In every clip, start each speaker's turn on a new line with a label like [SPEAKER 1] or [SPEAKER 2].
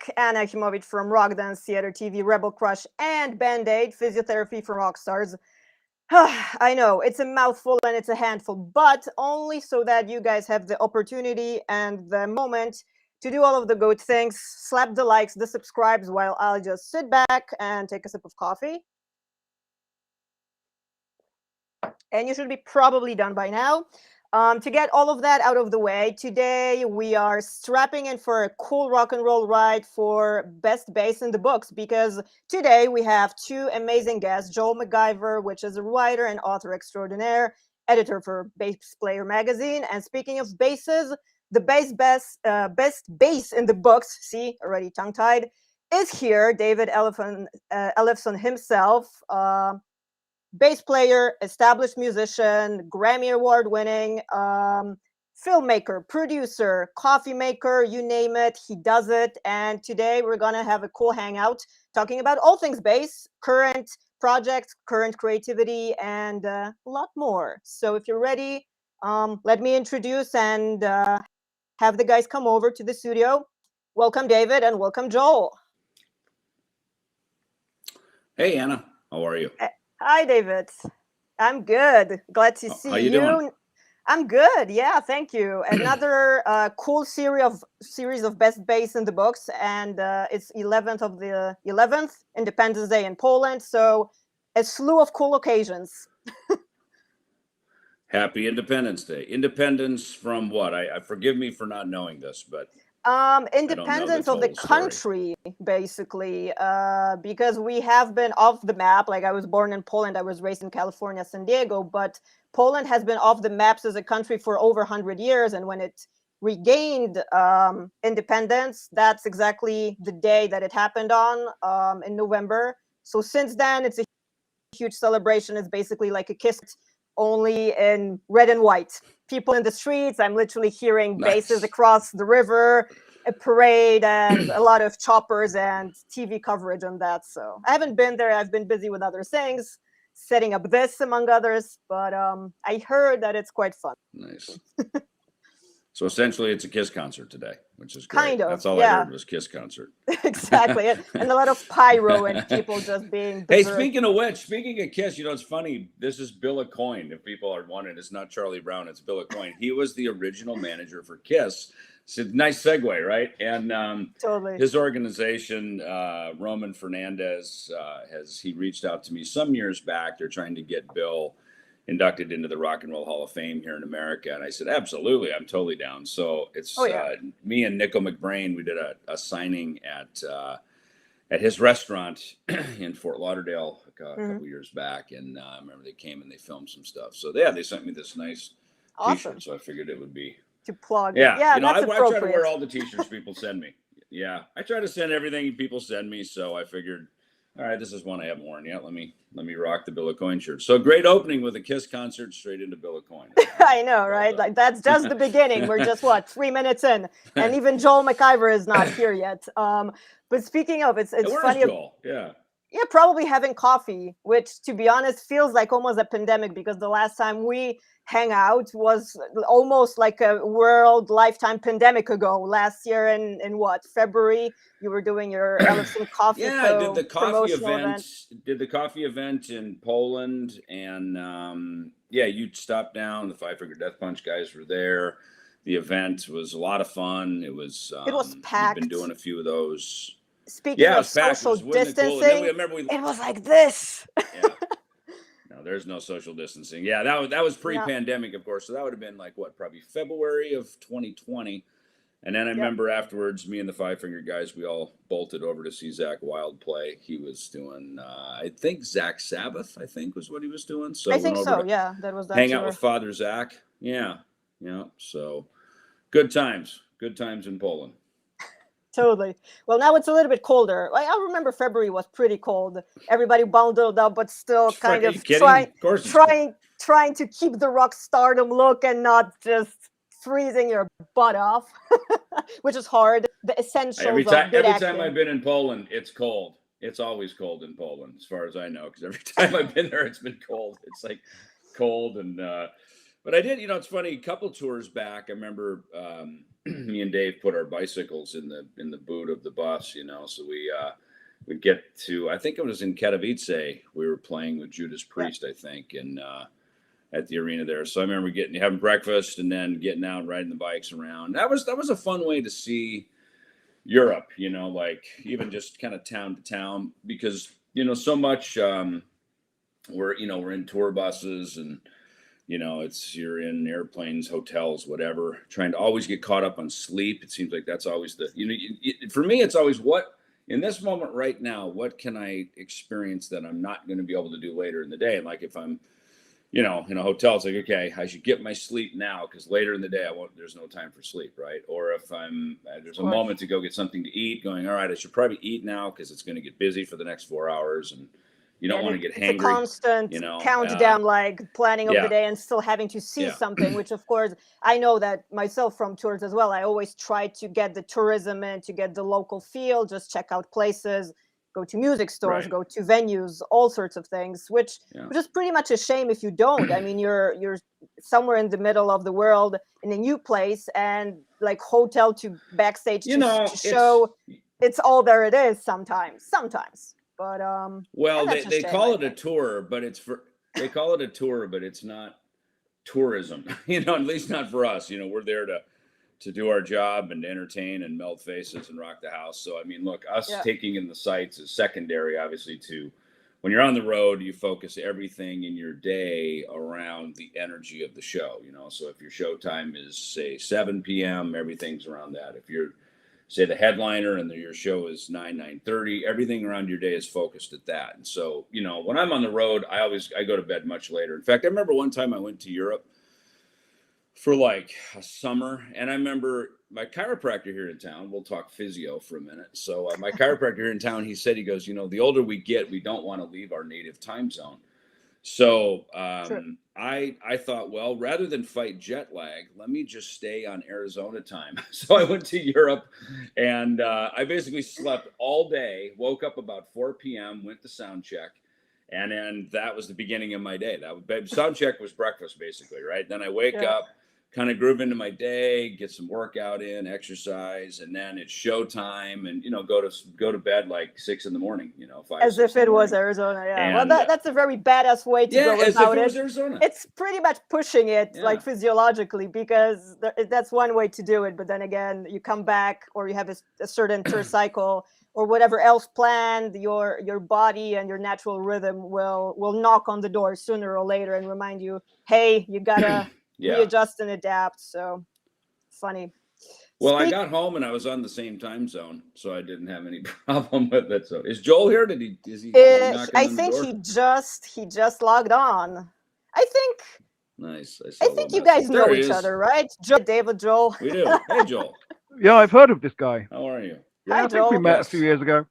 [SPEAKER 1] like Anna Achimowicz from Rock Dance Theater TV, Rebel Crush, and Band-Aid, Physiotherapy for Rockstars. I know, it's a mouthful and it's a handful, but only so that you guys have the opportunity and the moment to do all of the good things. Slap the likes, the subscribes, while I'll just sit back and take a sip of coffee. And you should be probably done by now. To get all of that out of the way, today we are strapping in for a cool rock and roll ride for Best Bass in the Books, because today we have two amazing guests, Joel McIver, which is a writer and author extraordinaire, editor for Bass Player magazine. And speaking of basses, the best bass in the books, see, already tongue-tied, is here, David Ellefson himself. Bass player, established musician, Grammy Award winning, filmmaker, producer, coffee maker, you name it, he does it. And today we're going to have a cool hangout talking about all things bass, current projects, current creativity, and a lot more. So if you're ready, let me introduce and have the guys come over to the studio. Welcome, David, and welcome, Joel.
[SPEAKER 2] Hey, Anna. How are you?
[SPEAKER 1] Hi, David. I'm good. Glad to see you.
[SPEAKER 2] How you doing?
[SPEAKER 1] I'm good. Yeah, thank you. Another cool series of Best Bass in the Books, and it's 11th of the 11th, Independence Day in Poland. So a slew of cool occasions.
[SPEAKER 2] Happy Independence Day. Independence from what? I forgive me for not knowing this, but
[SPEAKER 1] independence of the country, basically, because we have been off the map. Like, I was born in Poland, I was raised in California, San Diego, but Poland has been off the maps as a country for over 100 years. And when it regained independence, that's exactly the day that it happened on, in November. So since then, it's a huge celebration. It's basically like a kiss, only in red and white. People in the streets, I'm literally hearing basses across the river, a parade, and a lot of choppers and TV coverage on that. So I haven't been there. I've been busy with other things, setting up this among others, but I heard that it's quite fun.
[SPEAKER 2] Nice. So essentially it's a Kiss concert today, which is great.
[SPEAKER 1] Kind of,
[SPEAKER 2] that's all I heard was Kiss concert.
[SPEAKER 1] Exactly. And a lot of pyro and people just being berserk.
[SPEAKER 2] Hey, speaking of which, speaking of Kiss, it's funny. This is Bill Aucoin. If people are wondering, it's not Charlie Brown, it's Bill Aucoin. He was the original manager for Kiss. So nice segue, right? And
[SPEAKER 1] totally.
[SPEAKER 2] His organization, Roman Fernandez, he reached out to me some years back. They're trying to get Bill inducted into the Rock and Roll Hall of Fame here in America. And I said, absolutely, I'm totally down. So it's me and Nico McBrain, we did a signing at his restaurant in Fort Lauderdale a couple years back. And I remember they came and they filmed some stuff. So they sent me this nice t-shirt. So I figured it would be
[SPEAKER 1] to plug.
[SPEAKER 2] Yeah,
[SPEAKER 1] that's
[SPEAKER 2] I try to wear all the t-shirts people send me. Yeah, I try to send everything people send me. So I figured, all right, this is one I haven't worn yet. Let me rock the Bill Aucoin shirt. So great opening with a Kiss concert straight into Bill Aucoin.
[SPEAKER 1] I know, right? Like, that's just the beginning. We're just 3 minutes in, and even Joel McIver is not here yet. But speaking of, it's funny.
[SPEAKER 2] Joel?
[SPEAKER 1] Yeah, probably having coffee, which, to be honest, feels like almost a pandemic, because the last time we hang out was almost like a world lifetime pandemic ago. Last year in February, you were doing your Ellefson Coffee
[SPEAKER 2] I did the coffee event. Did the coffee event in Poland, and you stopped down. The Five Finger Death Punch guys were there. The event was a lot of fun. It was
[SPEAKER 1] packed.
[SPEAKER 2] We've been doing a few of those.
[SPEAKER 1] Speaking of social distancing, it was like this.
[SPEAKER 2] Yeah. No, there's no social distancing. Yeah, that was pre-pandemic, of course. So that would have been probably February of 2020. And then I remember afterwards, me and the Five Finger guys, we all bolted over to see Zakk Wylde play. He was doing, I think Zach Sabbath, was what he was doing. So
[SPEAKER 1] I think so. Yeah, that was that.
[SPEAKER 2] Hang out with Father Zach. Yeah. So good times in Poland.
[SPEAKER 1] Totally. Well, now it's a little bit colder. I remember February was pretty cold. Everybody bundled up, but still kind of trying to keep the rock stardom look and not just freezing your butt off, which is hard. The essentials
[SPEAKER 2] every time I've been in Poland, it's cold. It's always cold in Poland, as far as I know, because every time I've been there, it's been cold. It's like cold and But I did, it's funny. A couple tours back, I remember me and Dave put our bicycles in the boot of the bus. So we'd get to, I think it was in Katowice. We were playing with Judas Priest, I think, and at the arena there. So I remember having breakfast and then getting out and riding the bikes around. That was a fun way to see Europe. Like even just kind of town to town, because so much we're in tour buses and. You're in airplanes, hotels, whatever, trying to always get caught up on sleep. It seems like that's always for me, it's always what in this moment right now, what can I experience that I'm not going to be able to do later in the day? And like, if I'm, in a hotel, it's like, okay, I should get my sleep now, because later in the day, there's no time for sleep. Right. Or if there's a moment to go get something to eat, going, all right, I should probably eat now, because it's going to get busy for the next 4 hours. And you don't want to get hangry.
[SPEAKER 1] It's a constant countdown, like planning of the day and still having to see something, which of course, I know that myself from tours as well. I always try to get the tourism in, to get the local feel, just check out places, go to music stores, go to venues, all sorts of things, which is pretty much a shame if you don't. I mean, you're somewhere in the middle of the world in a new place, and like hotel to backstage to show, it's all there it is sometimes. But
[SPEAKER 2] well, they call it a tour, but they call it a tour, but it's not tourism. At least not for us. We're there to do our job and to entertain and melt faces and rock the house. So I mean, look, us taking in the sights is secondary, obviously. To when you're on the road, you focus everything in your day around the energy of the show. So if your show time is say 7 p.m., everything's around that. If you're say the headliner and your show is 9:30, everything around your day is focused at that. And so, when I'm on the road, I go to bed much later. In fact, I remember one time I went to Europe for like a summer, and I remember my chiropractor here in town, we'll talk physio for a minute. So my chiropractor here in town, he goes, the older we get, we don't want to leave our native time zone. So I thought, well, rather than fight jet lag, let me just stay on Arizona time. So I went to Europe, and I basically slept all day, woke up about 4 p.m., went to sound check, and then that was the beginning of my day. Sound check was breakfast, basically, right? Then I wake up, kind of groove into my day, get some workout in, exercise, and then it's showtime, and go to bed like 6 a.m. 5
[SPEAKER 1] as if it was Arizona. And, well, that's a very badass way to go about it.
[SPEAKER 2] Arizona.
[SPEAKER 1] It's pretty much pushing it like physiologically, because that's one way to do it. But then again, you come back, or you have a certain tour cycle or whatever else planned. Your body and your natural rhythm will knock on the door sooner or later and remind you, hey, you gotta readjust and adapt. So funny.
[SPEAKER 2] Well, I got home and I was on the same time zone, so I didn't have any problem with it. So is Joel here? Is he knocking
[SPEAKER 1] I
[SPEAKER 2] on
[SPEAKER 1] think
[SPEAKER 2] the door?
[SPEAKER 1] he just logged on. I think.
[SPEAKER 2] Nice.
[SPEAKER 1] I think you guys know each other, right? David, Joel.
[SPEAKER 2] We do. Hey, Joel.
[SPEAKER 3] Yeah, I've heard of this guy.
[SPEAKER 2] How are you?
[SPEAKER 3] Yeah,
[SPEAKER 1] Hi,
[SPEAKER 3] I think we met a few years ago.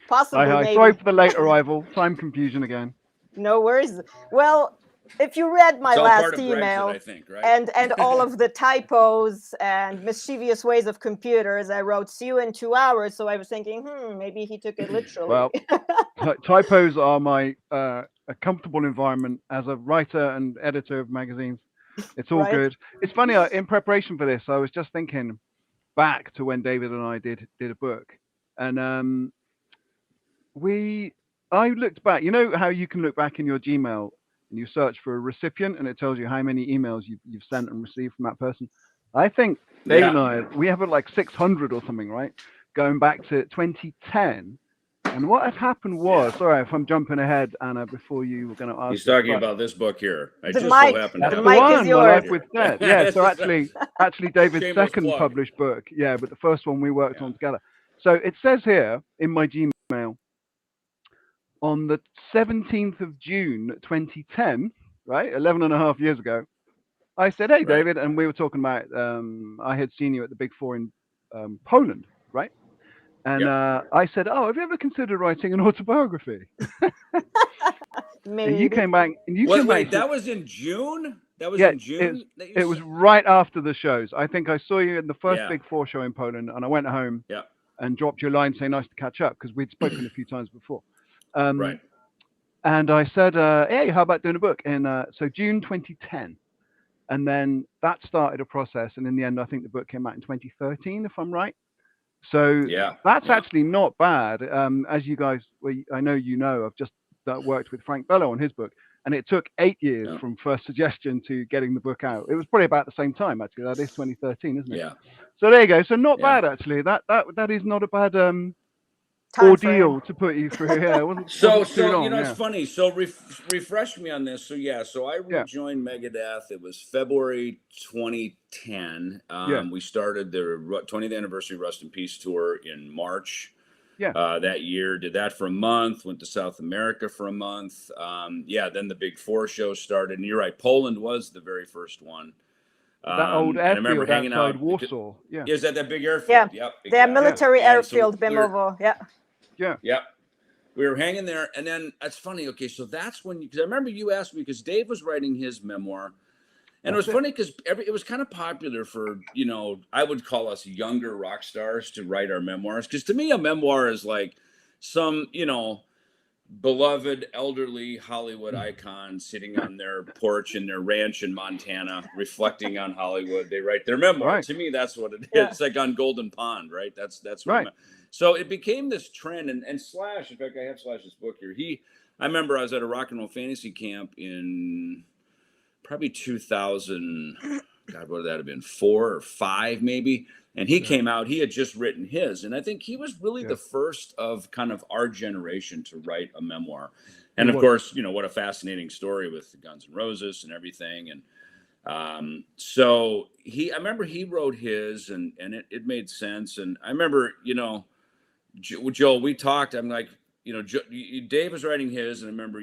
[SPEAKER 1] Possibly, maybe.
[SPEAKER 3] Sorry for the late arrival. Time confusion again.
[SPEAKER 1] No worries. Well, if you read my last email,
[SPEAKER 2] Brexit, I think, right?
[SPEAKER 1] and all of the typos and mischievous ways of computers, I wrote "see you in 2 hours." So I was thinking, maybe he took it literally.
[SPEAKER 3] Well, typos are my a comfortable environment as a writer and editor of magazines. It's all good. It's funny. In preparation for this, I was just thinking back to when David and I did a book, and I looked back. You know how you can look back in your Gmail and you search for a recipient, and it tells you how many emails you've sent and received from that person. I think David and I, we have like 600 or something, right? Going back to 2010. And what had happened was, sorry if I'm jumping ahead, Anna, before you were going to ask.
[SPEAKER 2] He's talking about this book here.
[SPEAKER 1] The mic is yours.
[SPEAKER 3] Life with Death. Yeah, so actually David's second published book. Yeah, but the first one we worked on together. So it says here in my Gmail, on the 17th of June, 2010, right, 11 and a half years ago, I said, hey, David, and we were talking about, I had seen you at the Big Four in Poland, right? And I said, oh, have you ever considered writing an autobiography?
[SPEAKER 1] Maybe.
[SPEAKER 3] And you came back. And
[SPEAKER 2] wait, that was in June? That was in June?
[SPEAKER 3] It was right after the shows. I think I saw you in the first Big Four show in Poland, and I went home and dropped you a line saying nice to catch up, because we'd spoken a few times before. And I said, hey, how about doing a book? And so June 2010. And then that started a process. And in the end, I think the book came out in 2013, if I'm right. So that's actually not bad. As you guys, I know I've just worked with Frank Bello on his book, and it took 8 years from first suggestion to getting the book out. It was probably about the same time, actually. That is 2013, isn't it?
[SPEAKER 2] Yeah.
[SPEAKER 3] So there you go. So not bad, actually. That is not a bad ordeal to put you through. Yeah, it wasn't too long,
[SPEAKER 2] it's funny. So refresh me on this. So I rejoined Megadeth. It was February 2010. We started the 20th anniversary Rust in Peace tour in March. That year, did that for a month. Went to South America for a month. Then the Big Four show started. And you're right, Poland was the very first one.
[SPEAKER 3] That old airfield outside Warsaw.
[SPEAKER 2] Is that big airfield?
[SPEAKER 1] Yeah.
[SPEAKER 2] Yep. Exactly.
[SPEAKER 1] The military airfield, Bemovo.
[SPEAKER 2] Yep. We were hanging there, and then it's funny. Okay, so that's when, because I remember you asked me, because Dave was writing his memoir, and it was funny because it was kind of popular for, I would call us younger rock stars to write our memoirs, because to me a memoir is like some, beloved elderly Hollywood icon sitting on their porch in their ranch in Montana, reflecting on Hollywood. They write their memoir. Right. To me, that's what it is. It's like on Golden Pond, right? That's right. So it became this trend, and Slash, in fact, I have Slash's book here. I remember I was at a rock and roll fantasy camp in probably 2000, God, what would that have been? 4 or 5 maybe. And he came out, he had just written his. And I think he was really the first of kind of our generation to write a memoir. And of course, what a fascinating story with Guns N' Roses and everything. And so I remember he wrote his, and it made sense. And I remember, Joel, we talked, I'm like, Dave was writing his, and I remember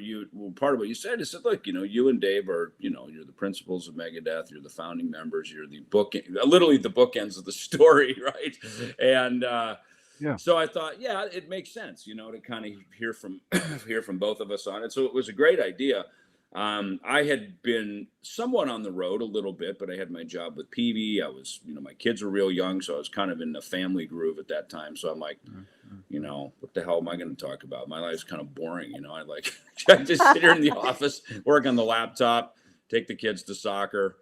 [SPEAKER 2] part of what you said is that, look, you and Dave are, you're the principals of Megadeth, you're the founding members, you're the literally the bookends of the story, right? And so I thought, it makes sense, to kind of hear from both of us on it. So it was a great idea. I had been somewhat on the road a little bit, but I had my job with Peavey. I was, my kids were real young, so I was kind of in the family groove at that time. So I'm like, what the hell am I going to talk about? My life's kind of boring. I just sit here in the office, work on the laptop, take the kids to soccer,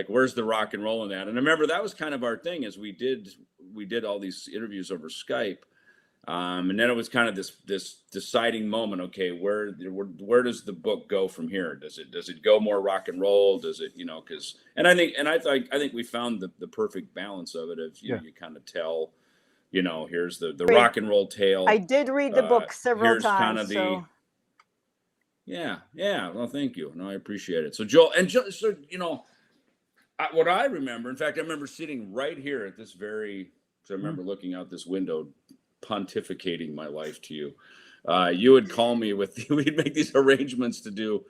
[SPEAKER 2] where's the rock and roll in that? And I remember that was kind of our thing, as we did all these interviews over Skype. And then it was kind of this deciding moment. Okay, where does the book go from here? Does it go more rock and roll? Does it, I think we found the perfect balance of it. You kind of tell, here's the rock and roll tale.
[SPEAKER 1] I did read the book several times. Kind of
[SPEAKER 2] well, thank you. No, I appreciate it. So Joel, what I remember, in fact, I remember sitting right here at this I remember looking out this window, pontificating my life to you. You would call me we'd make these arrangements to do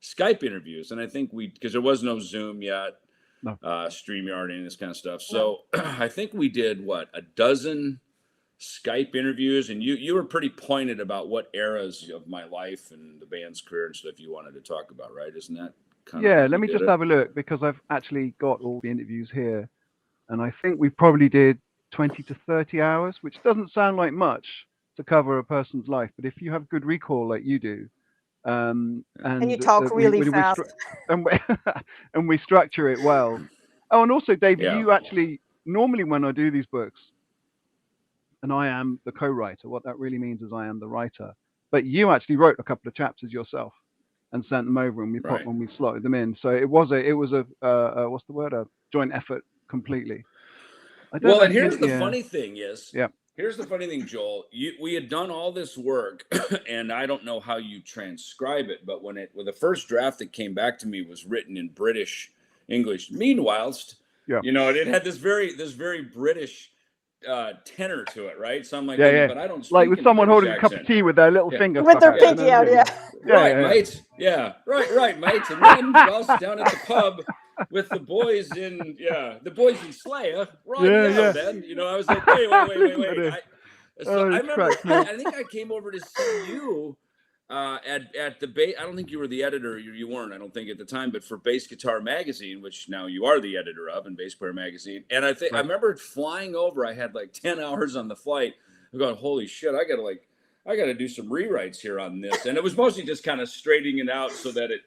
[SPEAKER 2] Skype interviews, and I think because there was no Zoom yet, StreamYard, and this kind of stuff. So I think we did a dozen Skype interviews, and you were pretty pointed about what eras of my life and the band's career and stuff you wanted to talk about, right? Isn't that kind of?
[SPEAKER 3] Let me just have a look, because I've actually got all the interviews here, and I think we probably did 20 to 30 hours, which doesn't sound like much to cover a person's life, but if you have good recall like you do, and
[SPEAKER 1] you talk really fast,
[SPEAKER 3] and we structure it well. Oh, and also, Dave, you actually, normally when I do these books, and I am the co-writer, what that really means is I am the writer, but you actually wrote a couple of chapters yourself and sent them over, and we slotted them in. So it was a what's the word? A joint effort completely.
[SPEAKER 2] Well, and here's the funny thing is, here's the funny thing, Joel. We had done all this work, and I don't know how you transcribe it, but when the first draft that came back to me was written in British English. Meanwhile, it had this very British tenor to it, right? So I'm like, but I don't speak
[SPEAKER 3] like with someone holding a cup of tea with their little finger
[SPEAKER 1] with their pinky out,
[SPEAKER 2] mate. Right, mate. And then whilst down at the pub with the boys in Slayer, then I was like, wait. I remember, I think I came over to see you at the bass. I don't think you were the editor. You weren't, I don't think, at the time, but for Bass Guitar Magazine, which now you are the editor of, and Bass Player Magazine. And I think I remember flying over. I had like 10 hours on the flight. I go, holy shit! I gotta do some rewrites here on this. And it was mostly just kind of straightening it out so that it,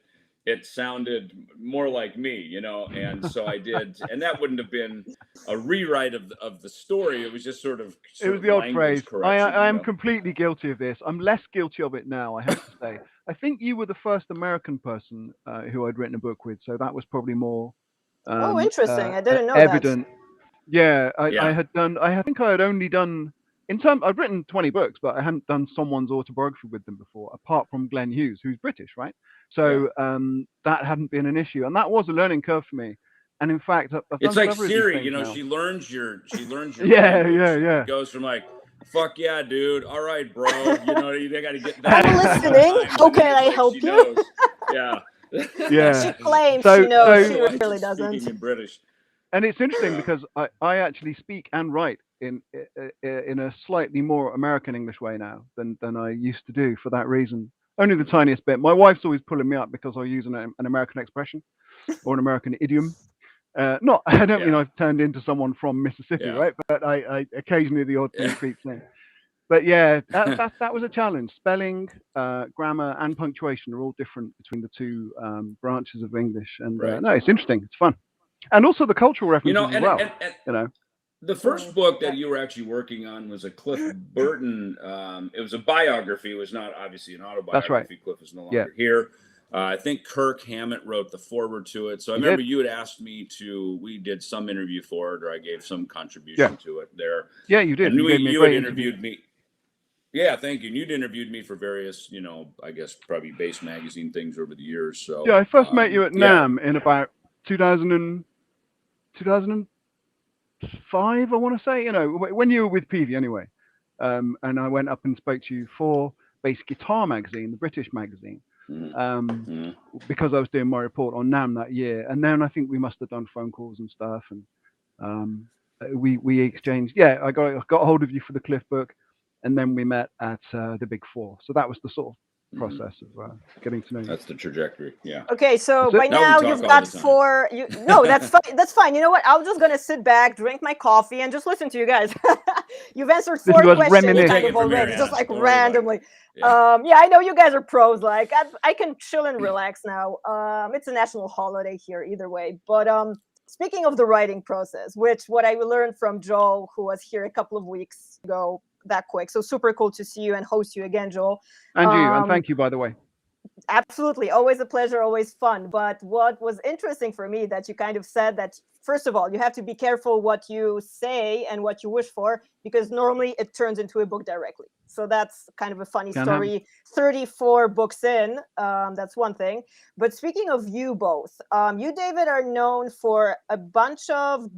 [SPEAKER 2] it sounded more like me, you know, and so I did, and that wouldn't have been a rewrite of the story. It was just sort of
[SPEAKER 3] the old phrase.
[SPEAKER 2] correction.
[SPEAKER 3] I am completely guilty of this. I'm less guilty of it now, I have to say. I think you were the first American person who I'd written a book with, so that was probably more
[SPEAKER 1] interesting. I didn't know
[SPEAKER 3] evident. Yeah, I think I had only done, I'd written 20 books, but I hadn't done someone's autobiography with them before, apart from Glenn Hughes, who's British, right? So that hadn't been an issue, and that was a learning curve for me. And in fact,
[SPEAKER 2] it's like Siri, you know, she learns your
[SPEAKER 3] yeah,
[SPEAKER 2] language.
[SPEAKER 3] Yeah.
[SPEAKER 2] It goes from like, fuck yeah, dude. All right, bro. You know, they got to get
[SPEAKER 1] that. I'm listening. How can I help you?
[SPEAKER 2] Yeah.
[SPEAKER 1] She claims she knows. She really doesn't.
[SPEAKER 2] Speaking in British.
[SPEAKER 3] And it's interesting because I actually speak and write in a slightly more American English way now than I used to do for that reason. Only the tiniest bit. My wife's always pulling me up because I use an American expression or an American idiom. I don't mean I've turned into someone from Mississippi, right? But I occasionally the odd thing creeps in. But yeah, that was a challenge. Spelling, grammar, and punctuation are all different between the two branches of English. And no, it's interesting. It's fun. And also the cultural references as well. You know,
[SPEAKER 2] the first book that you were actually working on was a Cliff Burton. It was a biography. It was not obviously an autobiography.
[SPEAKER 3] That's right.
[SPEAKER 2] Cliff is no longer here. I think Kirk Hammett wrote the foreword to it. So I remember you had asked me we did some interview for it, or I gave some contribution to it there.
[SPEAKER 3] Yeah, you did.
[SPEAKER 2] And you had interviewed me. Yeah, thank you. And you'd interviewed me for various, you know, I guess probably Bass magazine things over the years. So
[SPEAKER 3] yeah, I first met you at NAMM in about 2005, I want to say, you know, when you were with Peavy anyway. And I went up and spoke to you for Bass Guitar magazine, the British magazine. Because I was doing my report on NAMM that year, and then I think we must have done phone calls and stuff, and we exchanged. Yeah, I got a hold of you for the Cliff book, and then we met at the Big Four. So that was the sort of process of getting to know you.
[SPEAKER 2] That's the trajectory. Yeah.
[SPEAKER 1] Okay, so by now you've got four. No, that's fine. That's fine. You know what? I'm just gonna sit back, drink my coffee, and just listen to you guys. You've answered 4 questions kind of already, just like randomly. Yeah. I know you guys are pros. Like I can chill and relax now. It's a national holiday here, either way. But speaking of the writing process, what I learned from Joel, who was here a couple of weeks ago, that quick. So super cool to see you and host you again, Joel.
[SPEAKER 3] And you, and thank you, by the way.
[SPEAKER 1] Absolutely. Always a pleasure, always fun. But what was interesting for me that you kind of said that, first of all, you have to be careful what you say and what you wish for, because normally it turns into a book directly. So that's kind of a funny story. 34 books in, that's one thing. But speaking of you both, you, David, are known for a bunch of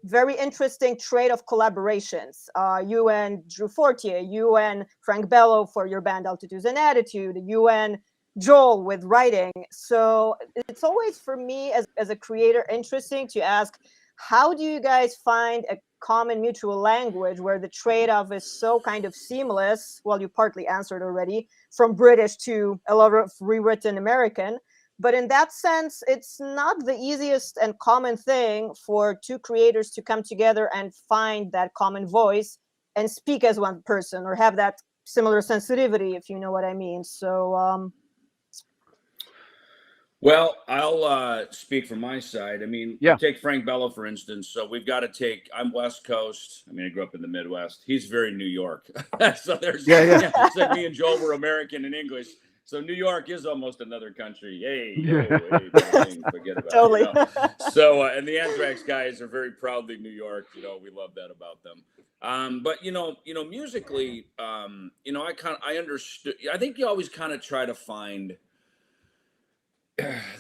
[SPEAKER 1] very interesting trade of collaborations. You and Drew Fortier, you and Frank Bello for your band Altitudes and Attitude, you and Joel with writing. So it's always for me as a creator interesting to ask, how do you guys find a common mutual language where the trade-off is so kind of seamless? Well, you partly answered already, from British to a lot of rewritten American. But in that sense, it's not the easiest and common thing for two creators to come together and find that common voice and speak as one person, or have that similar sensitivity, if you know what I mean. So,
[SPEAKER 2] well, I'll speak from my side. I mean, take Frank Bello, for instance. So we've got to take, I'm West Coast. I mean, I grew up in the Midwest. He's very New York. So there's, it's like me and Joel were American and English. So New York is almost another country. Forget about
[SPEAKER 1] totally.
[SPEAKER 2] it. You know? So, and the Anthrax guys are very proudly New York. You know, we love that about them. But you know, musically, I understood. I think you always kind of try to find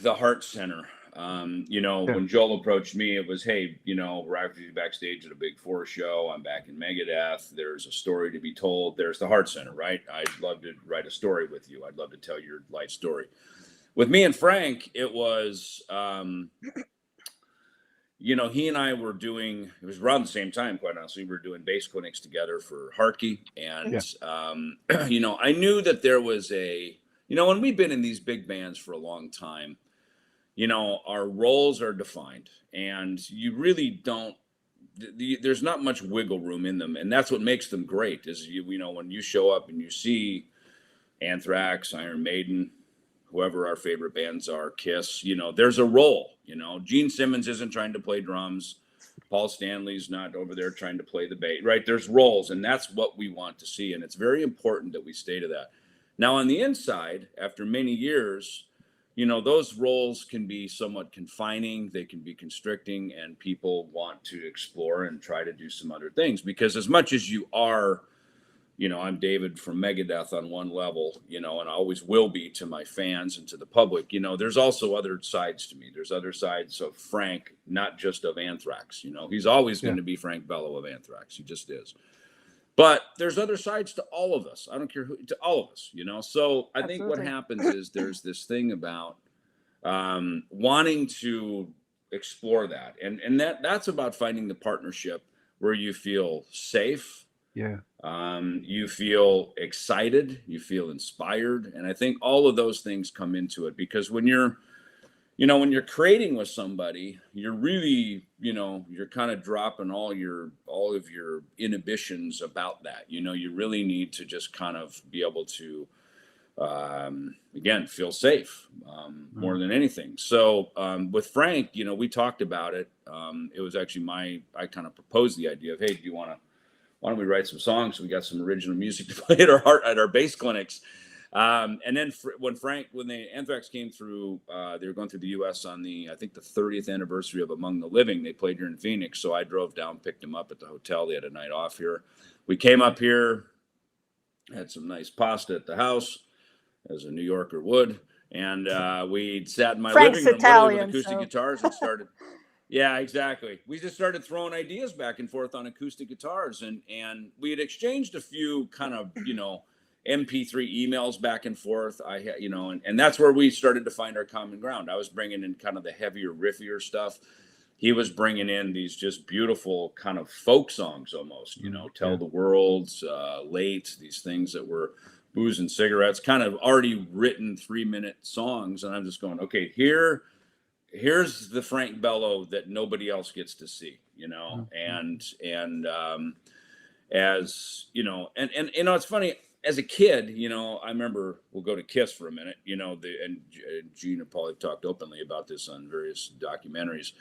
[SPEAKER 2] the heart center. When Joel approached me, it was, hey, we're actually backstage at a Big Four show. I'm back in Megadeth. There's a story to be told. There's the heart center, right? I'd love to write a story with you. I'd love to tell your life story. With me and Frank, it was, he and I were doing, it was around the same time, quite honestly, we were doing bass clinics together for Hartke. And, I knew that there was when we've been in these big bands for a long time, our roles are defined, and you really don't, there's not much wiggle room in them. And that's what makes them great is, when you show up and you see Anthrax, Iron Maiden, whoever our favorite bands are, Kiss, you know, there's a role, you know, Gene Simmons isn't trying to play drums. Paul Stanley's not over there trying to play the bass, right? There's roles, and that's what we want to see. And it's very important that we stay to that. Now, on the inside, after many years, you know, those roles can be somewhat confining. They can be constricting, and people want to explore and try to do some other things, because as much as you are, you know, I'm David from Megadeth on one level, you know, and I always will be to my fans and to the public, you know, there's also other sides to me. There's other sides of Frank, not just of Anthrax. You know, he's always going to be Frank Bello of Anthrax. He just is. But there's other sides to all of us. I don't care who, to all of us, you know. So I think what happens is there's this thing about wanting to explore that. And that's about finding the partnership where you feel safe.
[SPEAKER 3] Yeah.
[SPEAKER 2] You feel excited, you feel inspired. And I think all of those things come into it, because when you're creating with somebody, you're really, you know, you're kind of dropping all of your inhibitions about that. You know, you really need to just kind of be able to, again, feel safe, more than anything. So, with Frank, you know, we talked about it. It was actually I kind of proposed the idea of, hey, why don't we write some songs? So we got some original music to play at our bass clinics. And then when the Anthrax came through, they were going through the U.S. on I think the 30th anniversary of Among the Living. They played here in Phoenix. So I drove down, picked them up at the hotel. They had a night off here. We came up here, had some nice pasta at the house, as a New Yorker would. And we sat in my living room with acoustic guitars and started. Yeah, exactly. We just started throwing ideas back and forth on acoustic guitars, and we had exchanged a few kind of, you know, MP3 emails back and forth. And that's where we started to find our common ground. I was bringing in kind of the heavier, riffier stuff. He was bringing in these just beautiful kind of folk songs almost, you know, Tell the World, Late, these things that were Booze and Cigarettes, kind of already written 3-minute songs. And I'm just going, okay, here's the Frank Bello that nobody else gets to see, you know, and as you know, and you know, it's funny, as a kid, you know, I remember, we'll go to Kiss for a minute, you know, and Gene and Paul have talked openly about this on various documentaries.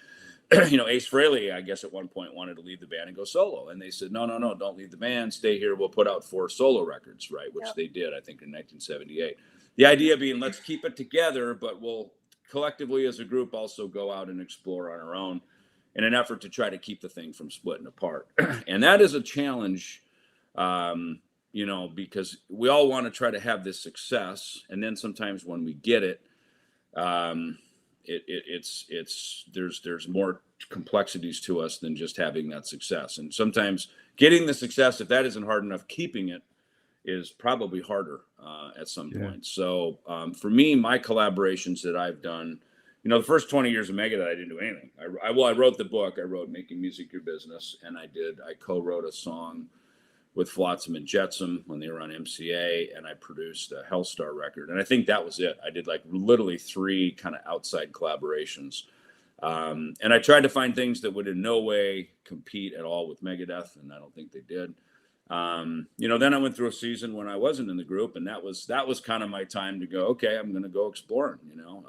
[SPEAKER 2] You know, Ace Frehley, I guess at one point wanted to leave the band and go solo, and they said, no, don't leave the band, stay here, we'll put out 4 solo records, right? Which they did, I think, in 1978. The idea being, let's keep it together, but we'll collectively as a group also go out and explore on our own, in an effort to try to keep the thing from splitting apart. And that is a challenge, you know, because we all want to try to have this success, and then sometimes when we get it, there's more complexities to us than just having that success. And sometimes getting the success, if that isn't hard enough, keeping it is probably harder at some point. So for me, my collaborations that I've done, you know, the first 20 years of Megadeth, I didn't do anything. I wrote the book. I wrote Making Music Your Business, and I co-wrote a song with Flotsam and Jetsam when they were on MCA, and I produced a Hellstar record. And I think that was it. I did like literally 3 kind of outside collaborations. And I tried to find things that would in no way compete at all with Megadeth, and I don't think they did. You know, then I went through a season when I wasn't in the group, and that was kind of my time to go, okay, I'm going to go exploring, you know.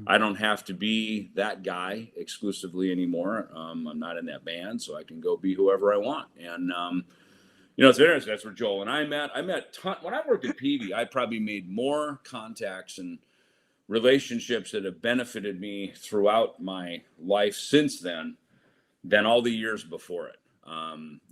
[SPEAKER 2] I don't have to be that guy exclusively anymore. I'm not in that band, so I can go be whoever I want. And, you know, it's interesting. That's where Joel and I met. When I worked at Peavey, I probably made more contacts and relationships that have benefited me throughout my life since then than all the years before it.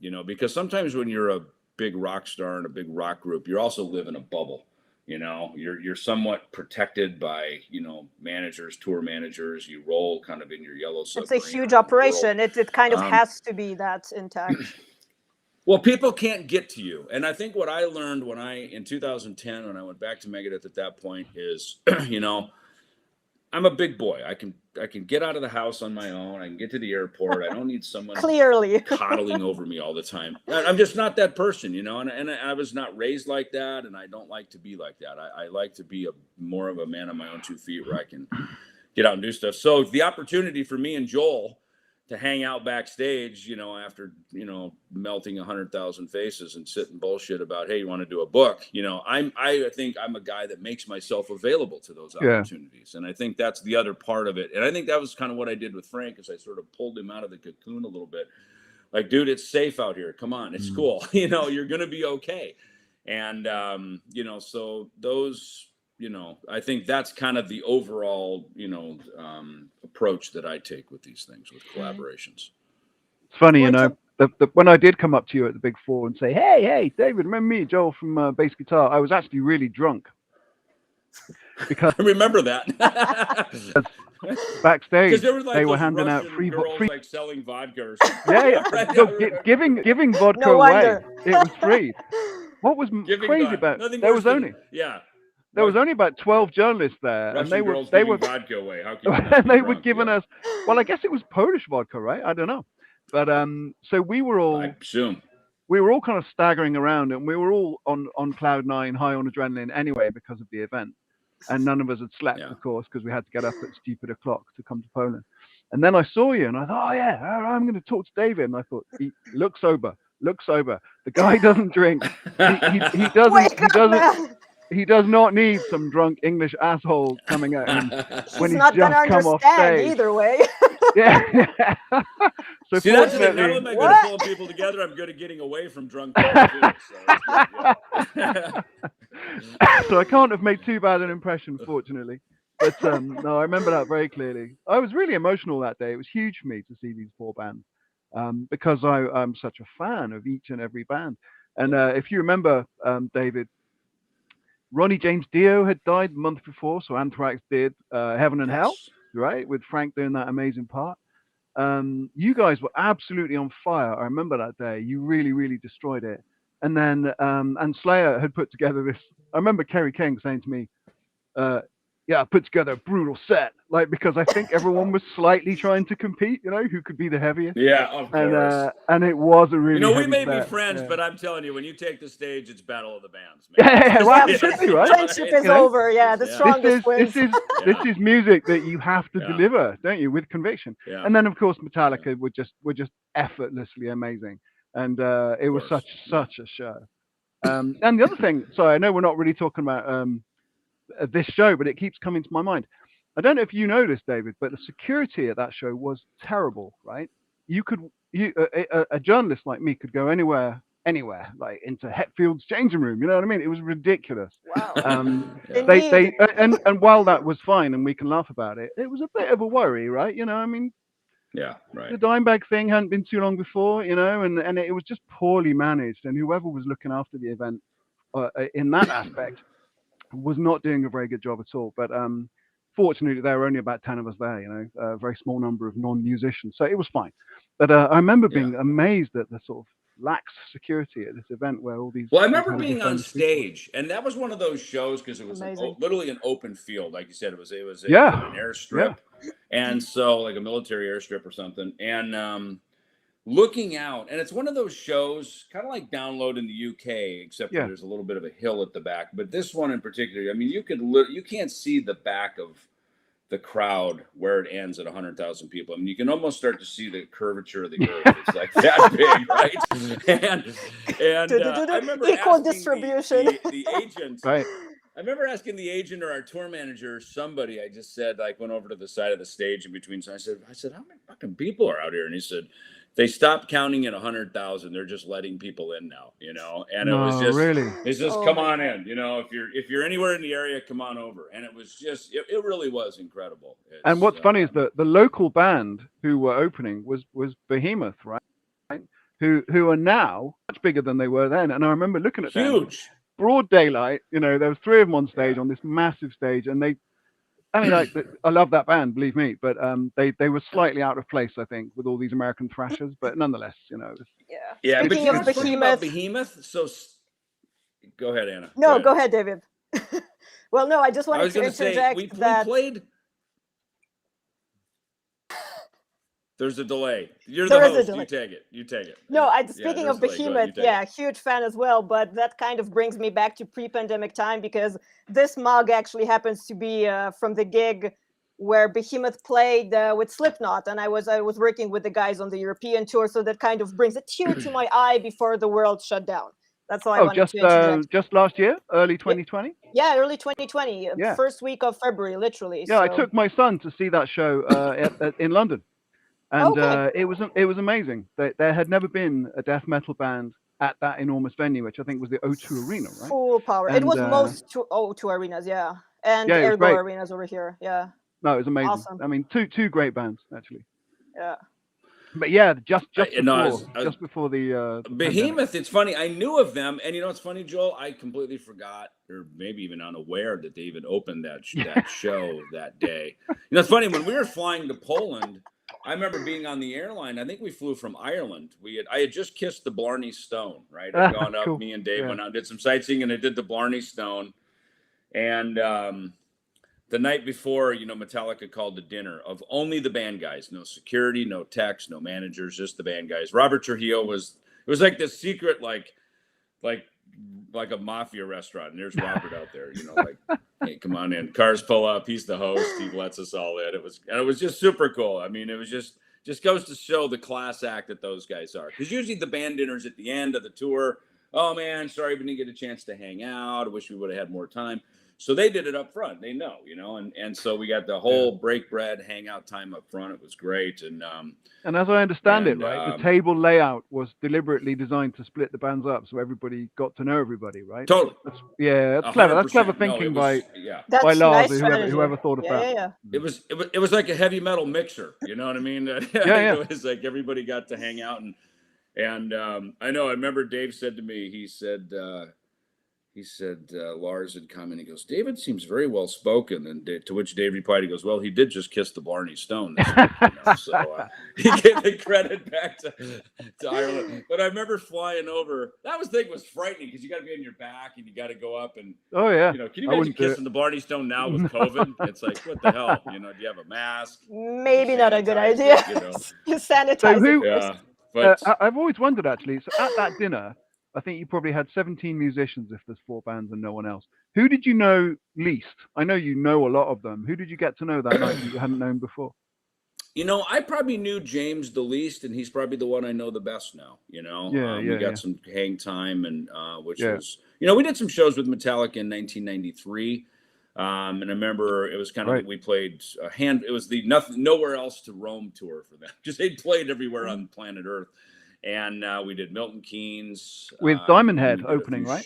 [SPEAKER 2] You know, because sometimes when you're a big rock star in a big rock group, you also live in a bubble. You know, you're somewhat protected by, you know, managers, tour managers. You roll kind of in your yellow submarine.
[SPEAKER 1] It's a huge operation. It kind of has to be that intact.
[SPEAKER 2] Well, people can't get to you. And I think what I learned in 2010, when I went back to Megadeth at that point is, you know, I'm a big boy. I can get out of the house on my own. I can get to the airport. I don't need someone
[SPEAKER 1] clearly
[SPEAKER 2] coddling over me all the time. I'm just not that person, you know, and I was not raised like that, and I don't like to be like that. I like to be more of a man on my own 2 feet where I can get out and do stuff. So the opportunity for me and Joel to hang out backstage, after, melting 100,000 faces and sit and bullshit about, hey, you want to do a book? I think I'm a guy that makes myself available to those opportunities. And I think that's the other part of it. And I think that was kind of what I did with Frank, is I sort of pulled him out of the cocoon a little bit. Like, dude, it's safe out here. Come on, it's cool. You're going to be okay. And, so those, I think that's kind of the overall, approach that I take with these things, with collaborations.
[SPEAKER 3] It's funny, when I did come up to you at the Big Four and say, hey, David, remember me, Joel from Bass Guitar? I was actually really drunk. Because
[SPEAKER 2] I remember that.
[SPEAKER 3] Backstage,
[SPEAKER 2] there was, like,
[SPEAKER 3] they were handing out free
[SPEAKER 2] girls, like, selling vodka or something.
[SPEAKER 3] Yeah. So, giving vodka away. It was free. What was crazy about there was only there was only about 12 journalists there,
[SPEAKER 2] Russian
[SPEAKER 3] and they were
[SPEAKER 2] vodka away. How can
[SPEAKER 3] and they were giving us, well, I guess it was Polish vodka, right? I don't know, but so we were all,
[SPEAKER 2] I assume,
[SPEAKER 3] kind of staggering around, and we were all on cloud nine, high on adrenaline anyway because of the event, and none of us had slept, of course, because we had to get up at stupid o'clock to come to Poland. And then I saw you, and I thought, oh yeah, I'm going to talk to David, and I thought, he looks sober. The guy doesn't drink. He doesn't. He does not need some drunk English asshole coming at him when he's
[SPEAKER 1] not
[SPEAKER 3] just come off stage.
[SPEAKER 1] Either way.
[SPEAKER 3] Yeah. So
[SPEAKER 2] see, that's the thing. Not only am I good at pulling people together, I'm good at getting away from drunk people too.
[SPEAKER 3] So I can't have made too bad an impression, fortunately. But no, I remember that very clearly. I was really emotional that day. It was huge for me to see these four bands. Because I'm such a fan of each and every band. And if you remember, David, Ronnie James Dio had died the month before, so Anthrax did Heaven and Hell, right, with Frank doing that amazing part. You guys were absolutely on fire. I remember that day. You really, really destroyed it. And then and Slayer had put together this. I remember Kerry King saying to me, I put together a brutal set, like, because I think everyone was slightly trying to compete, who could be the heaviest.
[SPEAKER 2] Yeah, of course.
[SPEAKER 3] And it was a really
[SPEAKER 2] we may
[SPEAKER 3] set.
[SPEAKER 2] be friends, but I'm telling you, when you take the stage, it's Battle of the Bands,
[SPEAKER 3] man. Well, it should be, right?
[SPEAKER 1] Friendship is over. Yeah, the strongest wins.
[SPEAKER 3] This is music that you have to deliver, don't you, with conviction. Yeah. And then, of course, Metallica were just effortlessly amazing, and it was such a show. And the other thing, sorry, I know we're not really talking about this show, but it keeps coming to my mind. I don't know if you noticed, David, but the security at that show was terrible, right? A journalist like me could go anywhere, like into Hetfield's changing room. You know what I mean? It was ridiculous.
[SPEAKER 1] Wow.
[SPEAKER 3] And while that was fine and we can laugh about it, it was a bit of a worry, right?
[SPEAKER 2] Yeah, right.
[SPEAKER 3] The Dimebag thing hadn't been too long before, and it was just poorly managed, and whoever was looking after the event in that aspect was not doing a very good job at all. But fortunately, there were only about 10 of us there, a very small number of non-musicians. So it was fine. But I remember being amazed at the sort of lax security at this event where all these...
[SPEAKER 2] Well, I remember being on stage, and that was one of those shows because it was literally an open field. Like you said, it was an airstrip. Yeah. And so, like a military airstrip or something. And looking out, and it's one of those shows, kind of like Download in the UK, except that there's a little bit of a hill at the back. But this one in particular, I mean, you can't see the back of the crowd where it ends at 100,000 people. I mean, you can almost start to see the curvature of the earth. It's like that big, right? And I remember
[SPEAKER 1] equal distribution.
[SPEAKER 2] The agent. Right. I remember asking the agent or our tour manager, somebody, I just said, like, went over to the side of the stage in between. So I said, how many fucking people are out here? And he said, they stopped counting at 100,000. They're just letting people in now, And it was just, it's just come on in, if you're anywhere in the area, come on over. And it was just, it really was incredible.
[SPEAKER 3] And what's funny is that the local band who were opening was Behemoth, right? Who are now much bigger than they were then. And I remember looking at them.
[SPEAKER 2] Huge.
[SPEAKER 3] Broad daylight, there was 3 of them on stage on this massive stage, and I love that band, believe me, but they were slightly out of place, I think, with all these American thrashers, but nonetheless,
[SPEAKER 2] Yeah. Speaking of Behemoth, so go ahead, Anna.
[SPEAKER 1] No, go ahead, David. Well, no, I just wanted to interject
[SPEAKER 2] we played. There's a delay. You're the host. You take it.
[SPEAKER 1] No, speaking of Behemoth, huge fan as well. But that kind of brings me back to pre-pandemic time because this mug actually happens to be from the gig where Behemoth played with Slipknot, and I was working with the guys on the European tour, so that kind of brings a tear to my eye before the world shut down. That's all I wanted to interject.
[SPEAKER 3] Just last year, early 2020.
[SPEAKER 1] Yeah, early 2020,
[SPEAKER 3] Yeah.
[SPEAKER 1] first week of February, literally.
[SPEAKER 3] Yeah,
[SPEAKER 1] so.
[SPEAKER 3] I took my son to see that show in London, and it was amazing. There had never been a death metal band at that enormous venue, which I think was the O2 Arena, right?
[SPEAKER 1] Full power.
[SPEAKER 3] And,
[SPEAKER 1] it was most O2 arenas, yeah, and Ergo arenas over here, yeah.
[SPEAKER 3] No, it was amazing.
[SPEAKER 1] Awesome.
[SPEAKER 3] I mean, two great bands actually.
[SPEAKER 1] Yeah.
[SPEAKER 3] But yeah, just before the
[SPEAKER 2] Behemoth.
[SPEAKER 3] pandemic.
[SPEAKER 2] It's funny. I knew of them, and it's funny, Joel. I completely forgot, or maybe even unaware, that they even opened that show that day. It's funny, when we were flying to Poland, I remember being on the airline. I think we flew from Ireland. I had just kissed the Blarney Stone, right? I'd gone up. Cool. Me and Dave went out, did some sightseeing, and I did the Blarney Stone, and the night before, Metallica called a dinner of only the band guys, no security, no techs, no managers, just the band guys. Robert Trujillo it was like this secret, like a mafia restaurant. And there's Robert out there, like, hey, come on in. Cars pull up. He's the host. He lets us all in. It was just super cool. I mean, it was just goes to show the class act that those guys are. Because usually the band dinners at the end of the tour, oh man, sorry we didn't get a chance to hang out. I wish we would have had more time. So they did it up front. They know, and so we got the whole break bread hangout time up front. It was great. And
[SPEAKER 3] as I understand it, right, the table layout was deliberately designed to split the bands up so everybody got to know everybody, right?
[SPEAKER 2] Totally.
[SPEAKER 3] That's clever. That's clever thinking by Lars,
[SPEAKER 1] nice
[SPEAKER 3] whoever thought of that.
[SPEAKER 1] Yeah.
[SPEAKER 2] It was like a heavy metal mixer. You know what I mean? It was like everybody got to hang out, and I know. I remember Dave said to me, he said. Lars had come in. He goes, David seems very well spoken. And to which Dave replied, he goes, well, he did just kiss the Blarney Stone this week, so he gave the credit back to Ireland. But I remember flying over. That thing was frightening because you got to be on your back and you got to go up and can you imagine kissing the Blarney Stone now with COVID? It's like, what the hell? Do you have a mask?
[SPEAKER 1] Maybe not a good idea.
[SPEAKER 3] Sanitize. But I've always wondered actually. So at that dinner, I think you probably had 17 musicians if there's 4 bands and no one else. Who did you know least? I know you know a lot of them. Who did you get to know that night that you hadn't known before?
[SPEAKER 2] I probably knew James the least, and he's probably the one I know the best now. We got some hang time, and which was, we did some shows with Metallica in 1993. And I remember it was kind of we played it was the nowhere else to roam tour for them. Just they played everywhere on planet Earth. And we did Milton Keynes.
[SPEAKER 3] With Diamond Head opening, right?